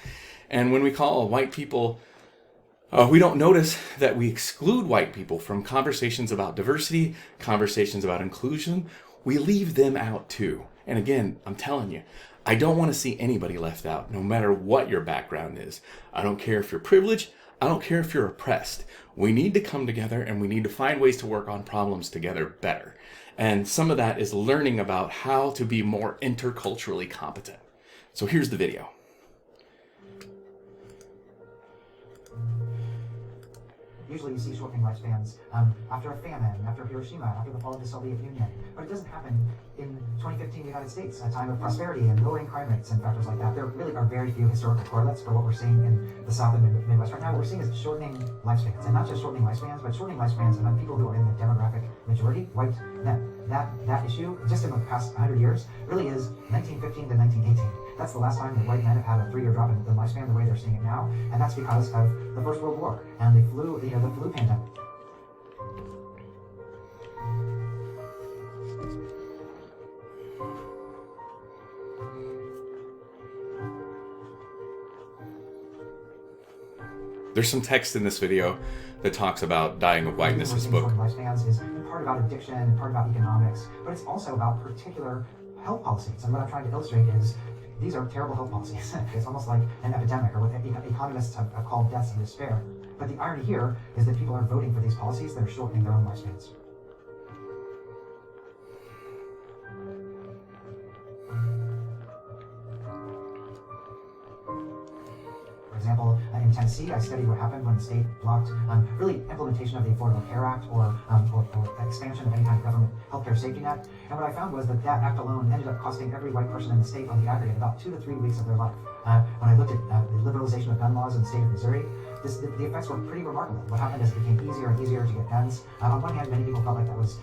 And when we call white people, we don't notice that we exclude white people from conversations about diversity, conversations about inclusion. We leave them out too. And again, I'm telling you, I don't want to see anybody left out, no matter what your background is. I don't care if you're privileged. I don't care if you're oppressed. We need to come together and we need to find ways to work on problems together better. And some of that is learning about how to be more interculturally competent. So here's the video. Usually you see shortening lifespans after a famine, after Hiroshima, after the fall of the Soviet Union. But it doesn't happen in 2015 in the United States, a time of prosperity and lowering crime rates and factors like that. There really are very few historical correlates for what we're seeing in the South and Midwest right now. What we're seeing is shortening lifespans, and not just shortening lifespans, but shortening lifespans among people who are in the demographic majority, white men. That issue, just in the past 100 years, really is 1915 to 1918. That's the last time that white men have had a 3-year drop in the lifespan the way they're seeing it now, and that's because of the First World War and the flu pandemic. There's some text in this video that talks about Dying of Whiteness' book. Lifespans is part about addiction and part about economics, but it's also about particular health policies. And what I'm trying to illustrate is these are terrible health policies. It's almost like an epidemic, or what economists have called deaths of despair. But the irony here is that people are voting for these policies that are shortening their own lifespans. For example, in Tennessee, I studied what happened when the state blocked really implementation of the Affordable Care Act or expansion of any kind of government healthcare safety net. And what I found was that that act alone ended up costing every white person in the state on the aggregate about 2 to 3 weeks of their life. When I looked at the liberalization of gun laws in the state of Missouri, the effects were pretty remarkable. What happened is it became easier and easier to get guns. On one hand, many people felt like that was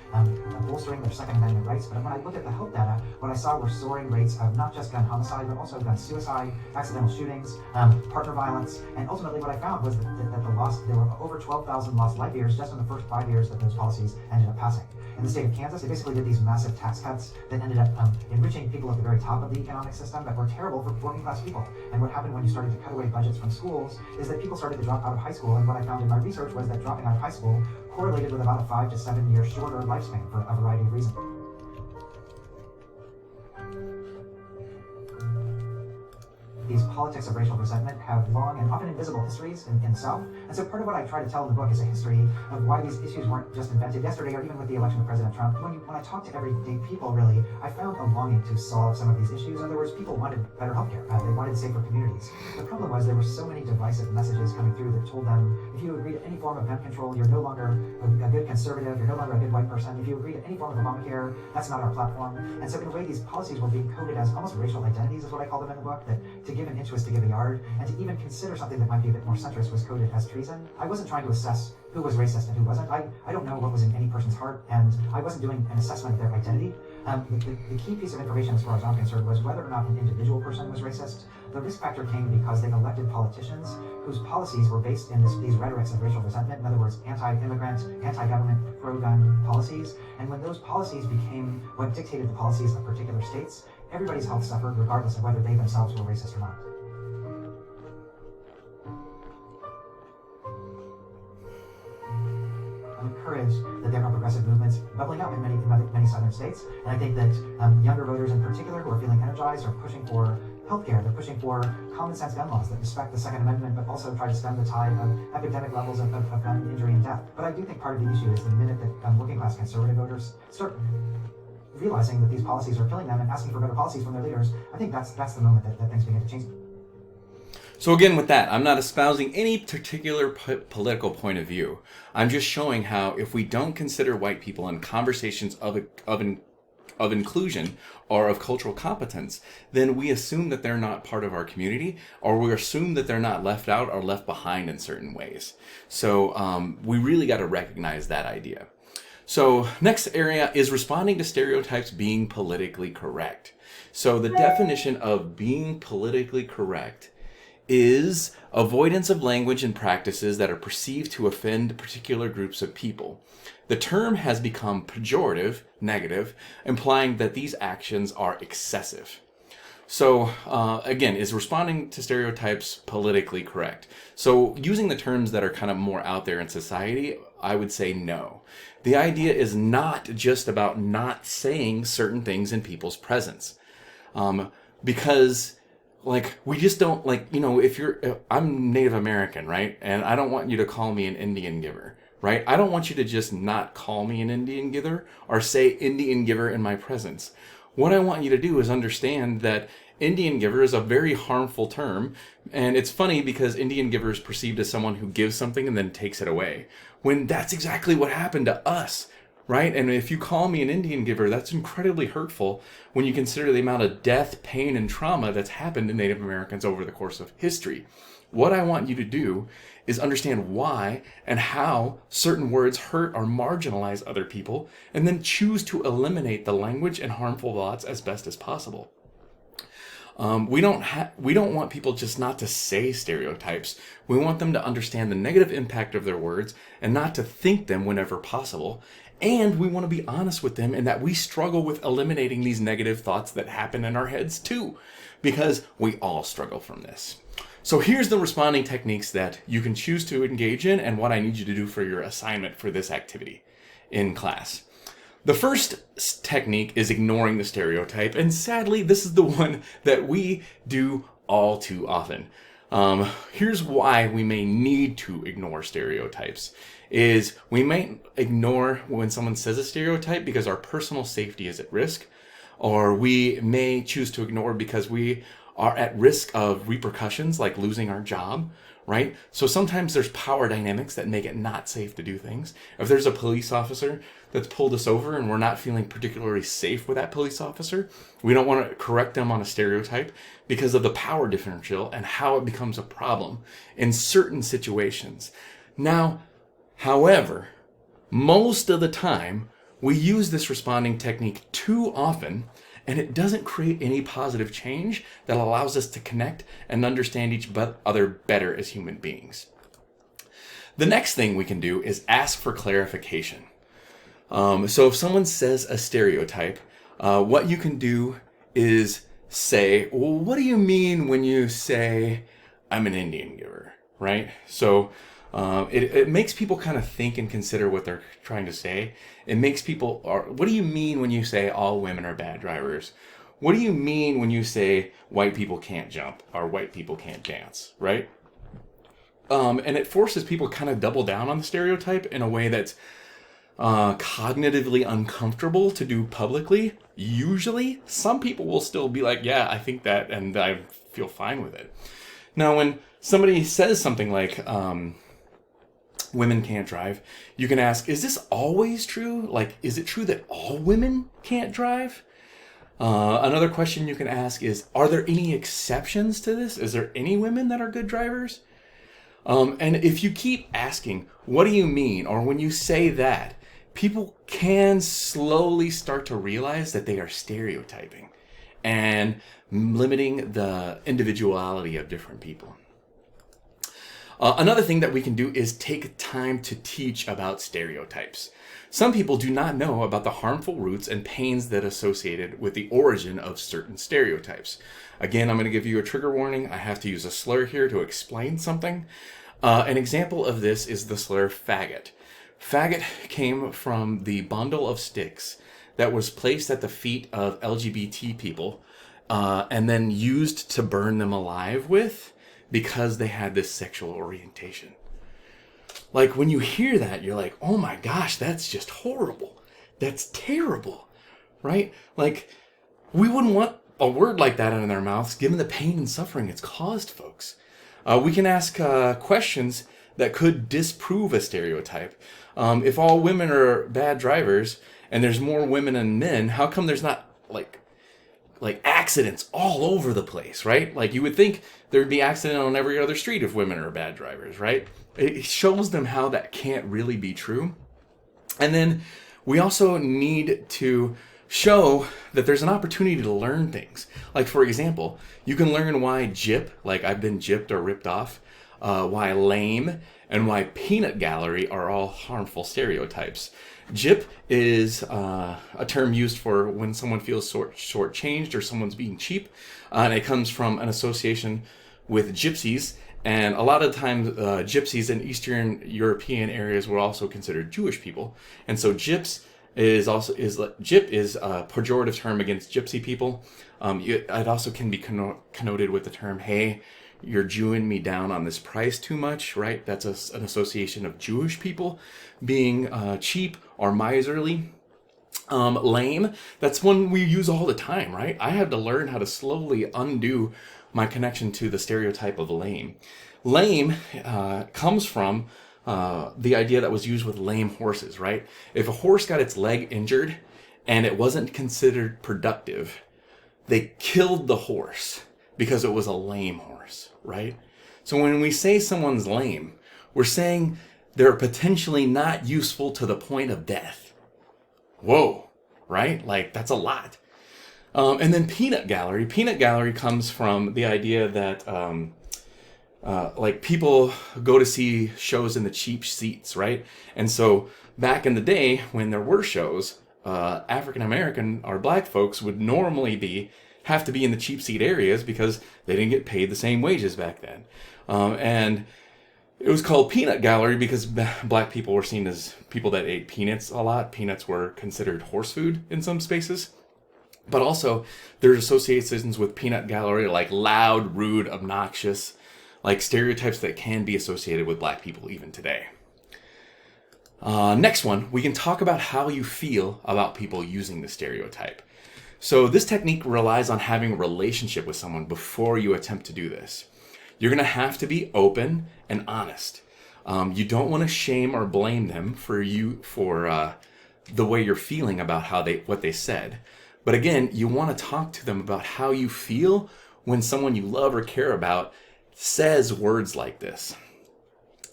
bolstering their Second Amendment rights, but when I looked at the health data, what I saw were soaring rates of not just gun homicide, but also gun suicide, accidental shootings, partner violence, and ultimately what I found was that there were over 12,000 lost life years just in the first 5 years that those policies ended up passing. In the state of Kansas, they basically did these massive tax cuts that ended up enriching people at the very top of the economic system that were terrible for working class people. And what happened when you started to cut away budgets from schools is that people started to drop out of high school. And what I found in my research was that dropping out of high school correlated with about a 5 to 7 year shorter lifespan for a variety of reasons. These politics of racial resentment have long and often invisible histories in the South. And so part of what I try to tell in the book is a history of why these issues weren't just invented yesterday or even with the election of President Trump. When I talk to everyday people, really, I found a longing to solve some of these issues. In other words, people wanted better healthcare. They wanted safer communities. The problem was there were so many divisive messages coming through that told them, if you agree to any form of gun control, you're no longer a good conservative, you're no longer a good white person. If you agree to any form of Obamacare, that's not our platform. And so in a way, these policies were being coded as almost racial identities, is what I call them in the book, that to give an inch was to give a yard, and to even consider something that might be a bit more centrist was coded as treason. I wasn't trying to assess who was racist and who wasn't. I don't know what was in any person's heart, and I wasn't doing an assessment of their identity. The key piece of information, as far as I'm concerned, was whether or not an individual person was racist. The risk factor came because they elected politicians whose policies were based in these rhetorics of racial resentment, in other words, anti-immigrant, anti-government, pro-gun policies. And when those policies became what dictated the policies of particular states, everybody's health suffered regardless of whether they themselves were racist or not. I'm encouraged that there are progressive movements bubbling up in many southern states, and I think that younger voters in particular who are feeling energized are pushing for healthcare. They're pushing for common sense gun laws that respect the Second Amendment, but also try to stem the tide of epidemic levels of gun injury and death. But I do think part of the issue is the minute that working class conservative voters start realizing that these policies are killing them and asking for better policies from their leaders, I think that's the moment that things begin to change. So again, with that, I'm not espousing any particular political point of view. I'm just showing how if we don't consider white people in conversations of inclusion or of cultural competence, then we assume that they're not part of our community, or we assume that they're not left out or left behind in certain ways. So we really got to recognize that idea. So next area is responding to stereotypes being politically correct. So the definition of being politically correct is avoidance of language and practices that are perceived to offend particular groups of people. The term has become pejorative, negative, implying that these actions are excessive. So again, is responding to stereotypes politically correct? So using the terms that are kind of more out there in society, I would say no. The idea is not just about not saying certain things in people's presence. Because we just don't, if I'm Native American, right? And I don't want you to call me an Indian giver, right? I don't want you to just not call me an Indian giver or say Indian giver in my presence. What I want you to do is understand that Indian giver is a very harmful term. And it's funny because Indian giver is perceived as someone who gives something and then takes it away, when that's exactly what happened to us. Right? And if you call me an Indian giver, that's incredibly hurtful when you consider the amount of death, pain, and trauma that's happened to Native Americans over the course of history. What I want you to do is understand why and how certain words hurt or marginalize other people, and then choose to eliminate the language and harmful thoughts as best as possible. We don't want people just not to say stereotypes. We want them to understand the negative impact of their words and not to think them whenever possible. And we want to be honest with them in that we struggle with eliminating these negative thoughts that happen in our heads too, because we all struggle from this. So here's the responding techniques that you can choose to engage in and what I need you to do for your assignment for this activity in class. The first technique is ignoring the stereotype, and sadly, this is the one that we do all too often. Here's why we may need to ignore stereotypes. Is we might ignore when someone says a stereotype because our personal safety is at risk, or we may choose to ignore because we are at risk of repercussions like losing our job, right? So sometimes there's power dynamics that make it not safe to do things. If there's a police officer that's pulled us over and we're not feeling particularly safe with that police officer, we don't want to correct them on a stereotype because of the power differential and how it becomes a problem in certain situations. Now, however, most of the time we use this responding technique too often, and it doesn't create any positive change that allows us to connect and understand each other better as human beings. The next thing we can do is ask for clarification. So if someone says a stereotype, what you can do is say, well, what do you mean when you say, I'm an Indian giver, right? So it makes people kind of think and consider what they're trying to say. It makes people, what do you mean when you say all women are bad drivers? What do you mean when you say white people can't jump or white people can't dance, right? And it forces people to kind of double down on the stereotype in a way that's cognitively uncomfortable to do publicly. Usually, some people will still be like, yeah, I think that, and I feel fine with it. Now, when somebody says something like, women can't drive, you can ask, is this always true? Like, is it true that all women can't drive? Another question you can ask is, are there any exceptions to this? Is there any women that are good drivers? And if you keep asking, what do you mean? Or when you say that, people can slowly start to realize that they are stereotyping and limiting the individuality of different people. Another thing that we can do is take time to teach about stereotypes. Some people do not know about the harmful roots and pains that are associated with the origin of certain stereotypes. Again, I'm going to give you a trigger warning. I have to use a slur here to explain something. An example of this is the slur faggot. Faggot came from the bundle of sticks that was placed at the feet of LGBT people and then used to burn them alive with, because they had this sexual orientation. Like, when you hear that, you're like, oh my gosh, that's just horrible. That's terrible, right? Like, we wouldn't want a word like that in their mouths, given the pain and suffering it's caused folks. We can ask questions that could disprove a stereotype. If all women are bad drivers and there's more women than men, how come there's not like accidents all over the place, right? Like, you would think there'd be accident on every other street if women are bad drivers, right? It shows them how that can't really be true. And then we also need to show that there's an opportunity to learn things. Like, for example, you can learn why gyp, like I've been gypped or ripped off, why lame, and why peanut gallery are all harmful stereotypes. Gyp is a term used for when someone feels shortchanged or someone's being cheap, and it comes from an association with gypsies. And a lot of times, gypsies in Eastern European areas were also considered Jewish people, and so gyp is a pejorative term against gypsy people. It also can be connoted with the term, hey, you're Jewing me down on this price too much, right? That's an association of Jewish people being cheap or miserly. Lame, that's one we use all the time, right? I had to learn how to slowly undo my connection to the stereotype of lame. Lame comes from the idea that was used with lame horses, right? If a horse got its leg injured and it wasn't considered productive, they killed the horse because it was a lame horse, right? So when we say someone's lame, we're saying they're potentially not useful to the point of death. Whoa, right? Like, that's a lot. And then peanut gallery. Peanut gallery comes from the idea that like, people go to see shows in the cheap seats, right? And so back in the day when there were shows, African American or black folks would normally have to be in the cheap seat areas because they didn't get paid the same wages back then. And It was called Peanut Gallery because black people were seen as people that ate peanuts a lot. Peanuts were considered horse food in some spaces. But also, there's associations with Peanut Gallery like loud, rude, obnoxious, like stereotypes that can be associated with black people even today. Next one, we can talk about how you feel about people using the stereotype. So this technique relies on having a relationship with someone before you attempt to do this. You're going to have to be open and honest. You don't want to shame or blame them for the way you're feeling about what they said. But again, you want to talk to them about how you feel when someone you love or care about says words like this.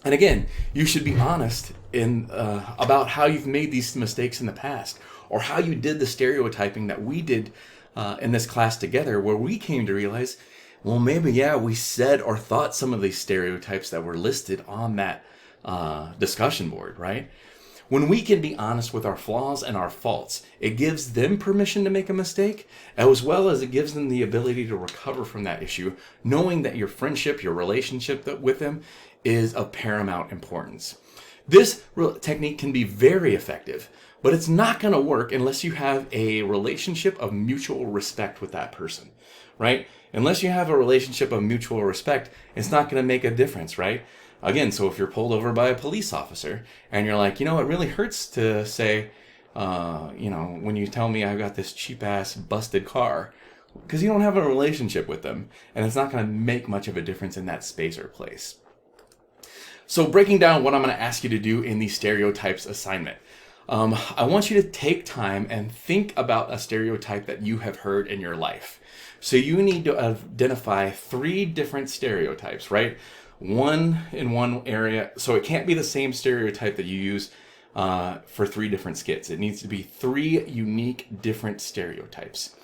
And again, you should be honest about how you've made these mistakes in the past, or how you did the stereotyping that we did in this class together, where we came to realize, well, maybe, yeah, we said or thought some of these stereotypes that were listed on that discussion board, right? When we can be honest with our flaws and our faults, it gives them permission to make a mistake, as well as it gives them the ability to recover from that issue, knowing that your friendship, your relationship with them is of paramount importance. This technique can be very effective, but it's not going to work unless you have a relationship of mutual respect with that person, right? Unless you have a relationship of mutual respect, it's not going to make a difference, right? Again, so if you're pulled over by a police officer and you're like, it really hurts to say, when you tell me I've got this cheap ass busted car, because you don't have a relationship with them, and it's not going to make much of a difference in that space or place. So breaking down what I'm going to ask you to do in the stereotypes assignment. I want you to take time and think about a stereotype that you have heard in your life. So you need to identify 3 different stereotypes, right? One in one area. So it can't be the same stereotype that you use for 3 different skits. It needs to be 3 unique different stereotypes.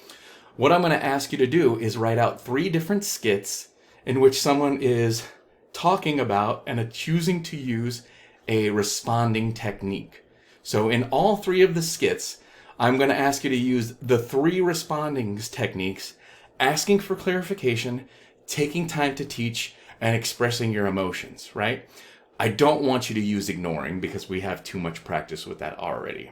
What I'm going to ask you to do is write out 3 different skits in which someone is talking about and choosing to use a responding technique. So in all 3 of the skits, I'm going to ask you to use the 3 responding techniques, asking for clarification, taking time to teach, and expressing your emotions, right? I don't want you to use ignoring because we have too much practice with that already.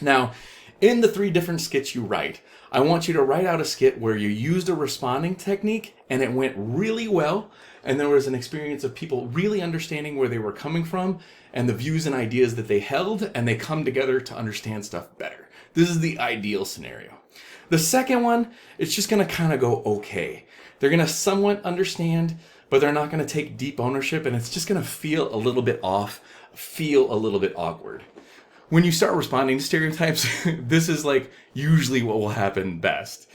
Now, in the 3 different skits you write, I want you to write out a skit where you used a responding technique and it went really well, and there was an experience of people really understanding where they were coming from and the views and ideas that they held, and they come together to understand stuff better. This is the ideal scenario. The second one, it's just going to kind of go okay. They're going to somewhat understand, but they're not going to take deep ownership, and it's just going to feel a little bit off, feel a little bit awkward. When you start responding to stereotypes, this is like usually what will happen best,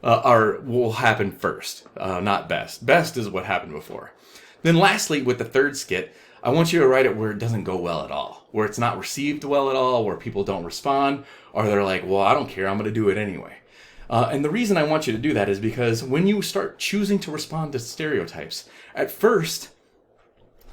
or will happen first, not best. Best is what happened before. Then lastly, with the 3rd skit, I want you to write it where it doesn't go well at all, where it's not received well at all, where people don't respond, or they're like, well, I don't care, I'm going to do it anyway. And the reason I want you to do that is because when you start choosing to respond to stereotypes, at first,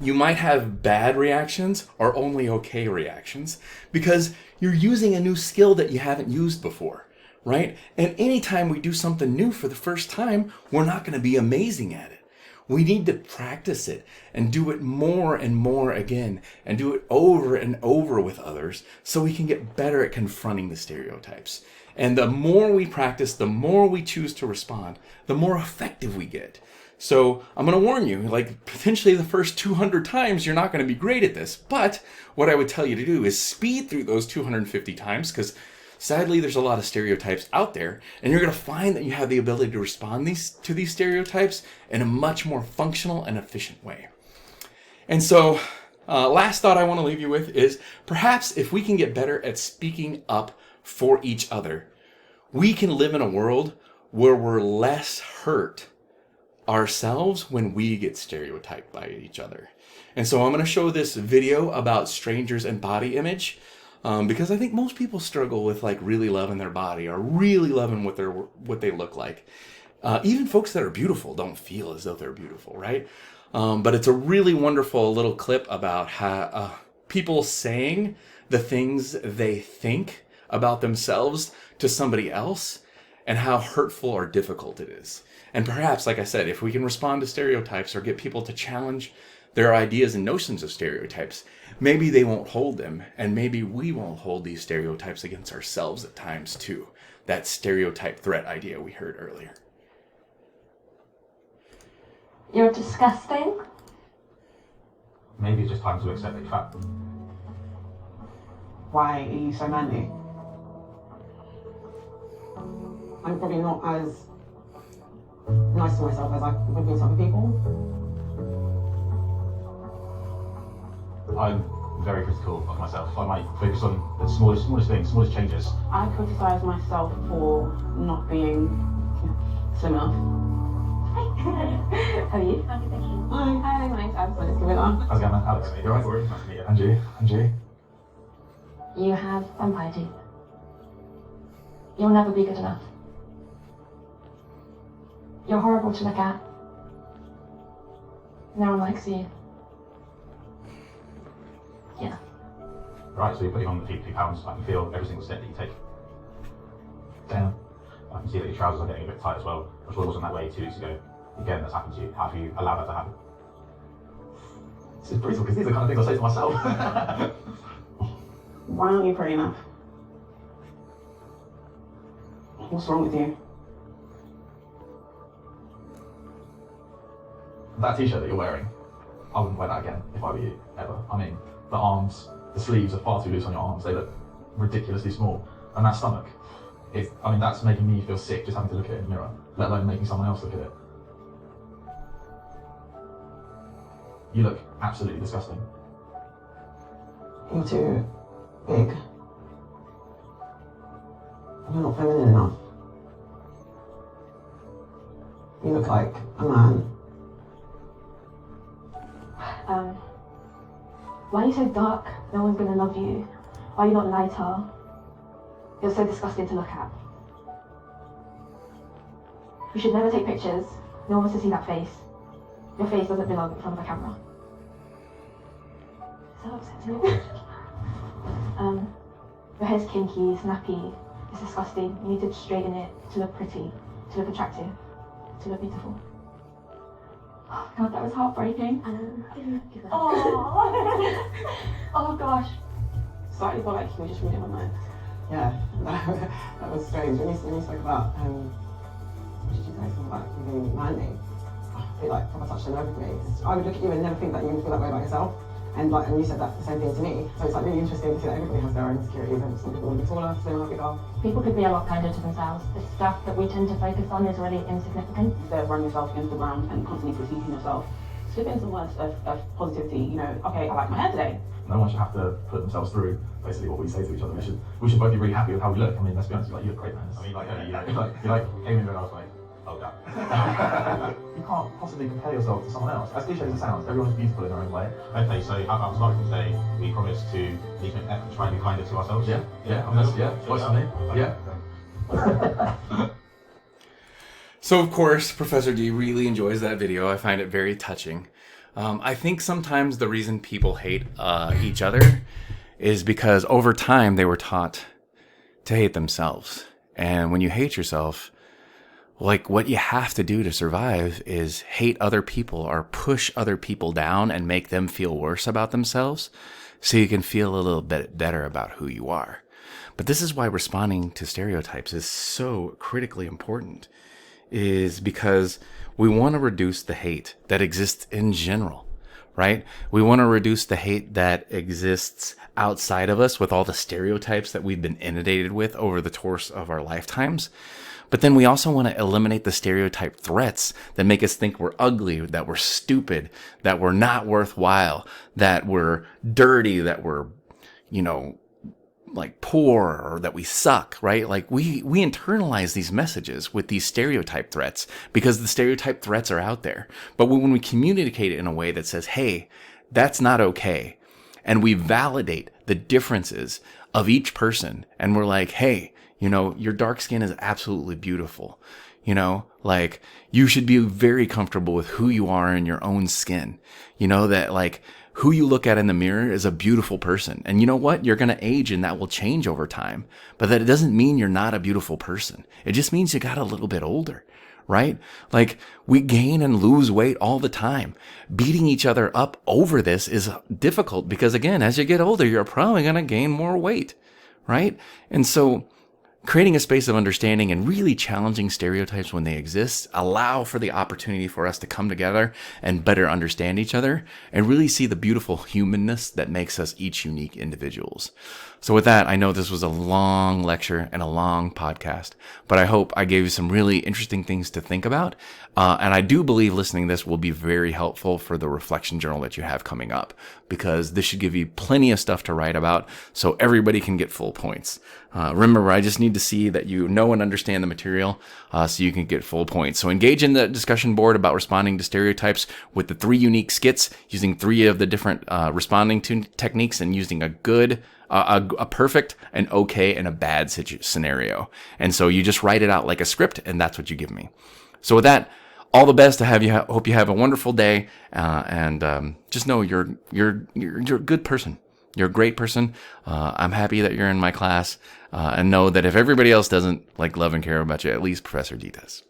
you might have bad reactions or only okay reactions because you're using a new skill that you haven't used before, right? And anytime we do something new for the first time, we're not going to be amazing at it. We need to practice it and do it more and more again and do it over and over with others so we can get better at confronting the stereotypes. And the more we practice, the more we choose to respond, the more effective we get. So I'm going to warn you, like potentially the first 200 times, you're not going to be great at this. But what I would tell you to do is speed through those 250 times because sadly, there's a lot of stereotypes out there, and you're going to find that you have the ability to respond to these stereotypes in a much more functional and efficient way. And so, last thought I want to leave you with is perhaps if we can get better at speaking up for each other, we can live in a world where we're less hurt ourselves when we get stereotyped by each other. And so I'm going to show this video about strangers and body image. Because I think most people struggle with like really loving their body or really loving what they look like. Even folks that are beautiful don't feel as though they're beautiful, right? But it's a really wonderful little clip about how people saying the things they think about themselves to somebody else and how hurtful or difficult it is. And perhaps, like I said, if we can respond to stereotypes or get people to challenge their ideas and notions of stereotypes, maybe they won't hold them, and maybe we won't hold these stereotypes against ourselves at times too. That stereotype threat idea we heard earlier. You're disgusting. Maybe it's just time to accept that you're fat. Why are you so manly? I'm probably not as nice to myself as I would be with other people. I'm very critical of myself. I might focus on the smallest things, smallest changes. I criticise myself for not being slim enough. How are you? I'm good, thank you. Hi, my name's Alex. Let's give it on. How's it going, man? Alex, you alright? Nice to meet you. And you? You have vampire teeth. You'll never be good enough. You're horrible to look at. No one likes you. Yeah. Right, so you're putting on the 50 pounds. I can feel every single step that you take. Damn. I can see that your trousers are getting a bit tight as well. I'm sure it wasn't that way 2 weeks ago. Again, that's happened to you. How do you allow that to happen? This is brutal, because these are the kind of things I say to myself. Why aren't you pretty enough? What's wrong with you? That t-shirt that you're wearing, I wouldn't wear that again if I were you, ever. I mean, the arms, the sleeves are far too loose on your arms. They look ridiculously small. And that stomach, that's making me feel sick just having to look at it in the mirror, let alone making someone else look at it. You look absolutely disgusting. You're too big. You're not feminine enough. You look like a man. Why are you so dark? No one's gonna love you. Why are you not lighter? You're so disgusting to look at. You should never take pictures. No one wants to see that face. Your face doesn't belong in front of a camera. Is that upsetting? Your hair's kinky, snappy. It's disgusting. You need to straighten it to look pretty, to look attractive, to look beautiful. Oh God, that was heartbreaking. Oh, oh gosh. Slightly felt like you were just reading my mind. Yeah, that was strange. When you spoke about, what did you say, something about you being manly? I feel like proper touched a nerve with me. I would look at you and never think that you would feel that way about yourself. And you said that the same thing to me. So it's really interesting to see that everybody has their own insecurities. And some people want to be taller, some want to be bigger. People could be a lot kinder to themselves. The stuff that we tend to focus on is really insignificant. Instead of running yourself against the ground and constantly critiquing yourself, slip in some words of positivity. Okay, I like my hair today. No one should have to put themselves through basically what we say to each other. We should both be really happy with how we look. I mean, let's be honest, you look great, man. I mean, you're like aiming when I was like, oh god. You can't possibly compare yourself to someone else. As cliche as it sounds, everyone's beautiful in their own way. Okay, so how about starting today, we promise to make an effort to try and be kinder to ourselves? Yeah. What's your name? Yeah. So of course, Professor D really enjoys that video. I find it very touching. I think sometimes the reason people hate each other is because over time they were taught to hate themselves. And when you hate yourself, like what you have to do to survive is hate other people or push other people down and make them feel worse about themselves so you can feel a little bit better about who you are. But this is why responding to stereotypes is so critically important, is because we want to reduce the hate that exists in general, right? We want to reduce the hate that exists outside of us with all the stereotypes that we've been inundated with over the course of our lifetimes. But then we also want to eliminate the stereotype threats that make us think we're ugly, that we're stupid, that we're not worthwhile, that we're dirty, that we're, like poor, or that we suck, right? Like we internalize these messages with these stereotype threats because the stereotype threats are out there. But when we communicate it in a way that says, hey, that's not okay, and we validate the differences of each person, and we're like, hey, your dark skin is absolutely beautiful. Like you should be very comfortable with who you are in your own skin. That like who you look at in the mirror is a beautiful person. And you know what? You're going to age and that will change over time. But that it doesn't mean you're not a beautiful person. It just means you got a little bit older, right? Like, we gain and lose weight all the time. Beating each other up over this is difficult because, again, as you get older, you're probably going to gain more weight, right? And so creating a space of understanding and really challenging stereotypes when they exist allow for the opportunity for us to come together and better understand each other and really see the beautiful humanness that makes us each unique individuals. So with that, I know this was a long lecture and a long podcast, but I hope I gave you some really interesting things to think about. And I do believe listening to this will be very helpful for the reflection journal that you have coming up, because this should give you plenty of stuff to write about so everybody can get full points. Remember, I just need to see that you know and understand the material so you can get full points. So engage in the discussion board about responding to stereotypes with the 3 unique skits, using 3 of the different responding to techniques, and using a good, a perfect, an okay, and a bad scenario. And so you just write it out like a script, and that's what you give me. So with that, all the best. Hope you have a wonderful day, and just know you're a good person. You're a great person. I'm happy that you're in my class, and know that if everybody else doesn't love and care about you, at least Professor D does.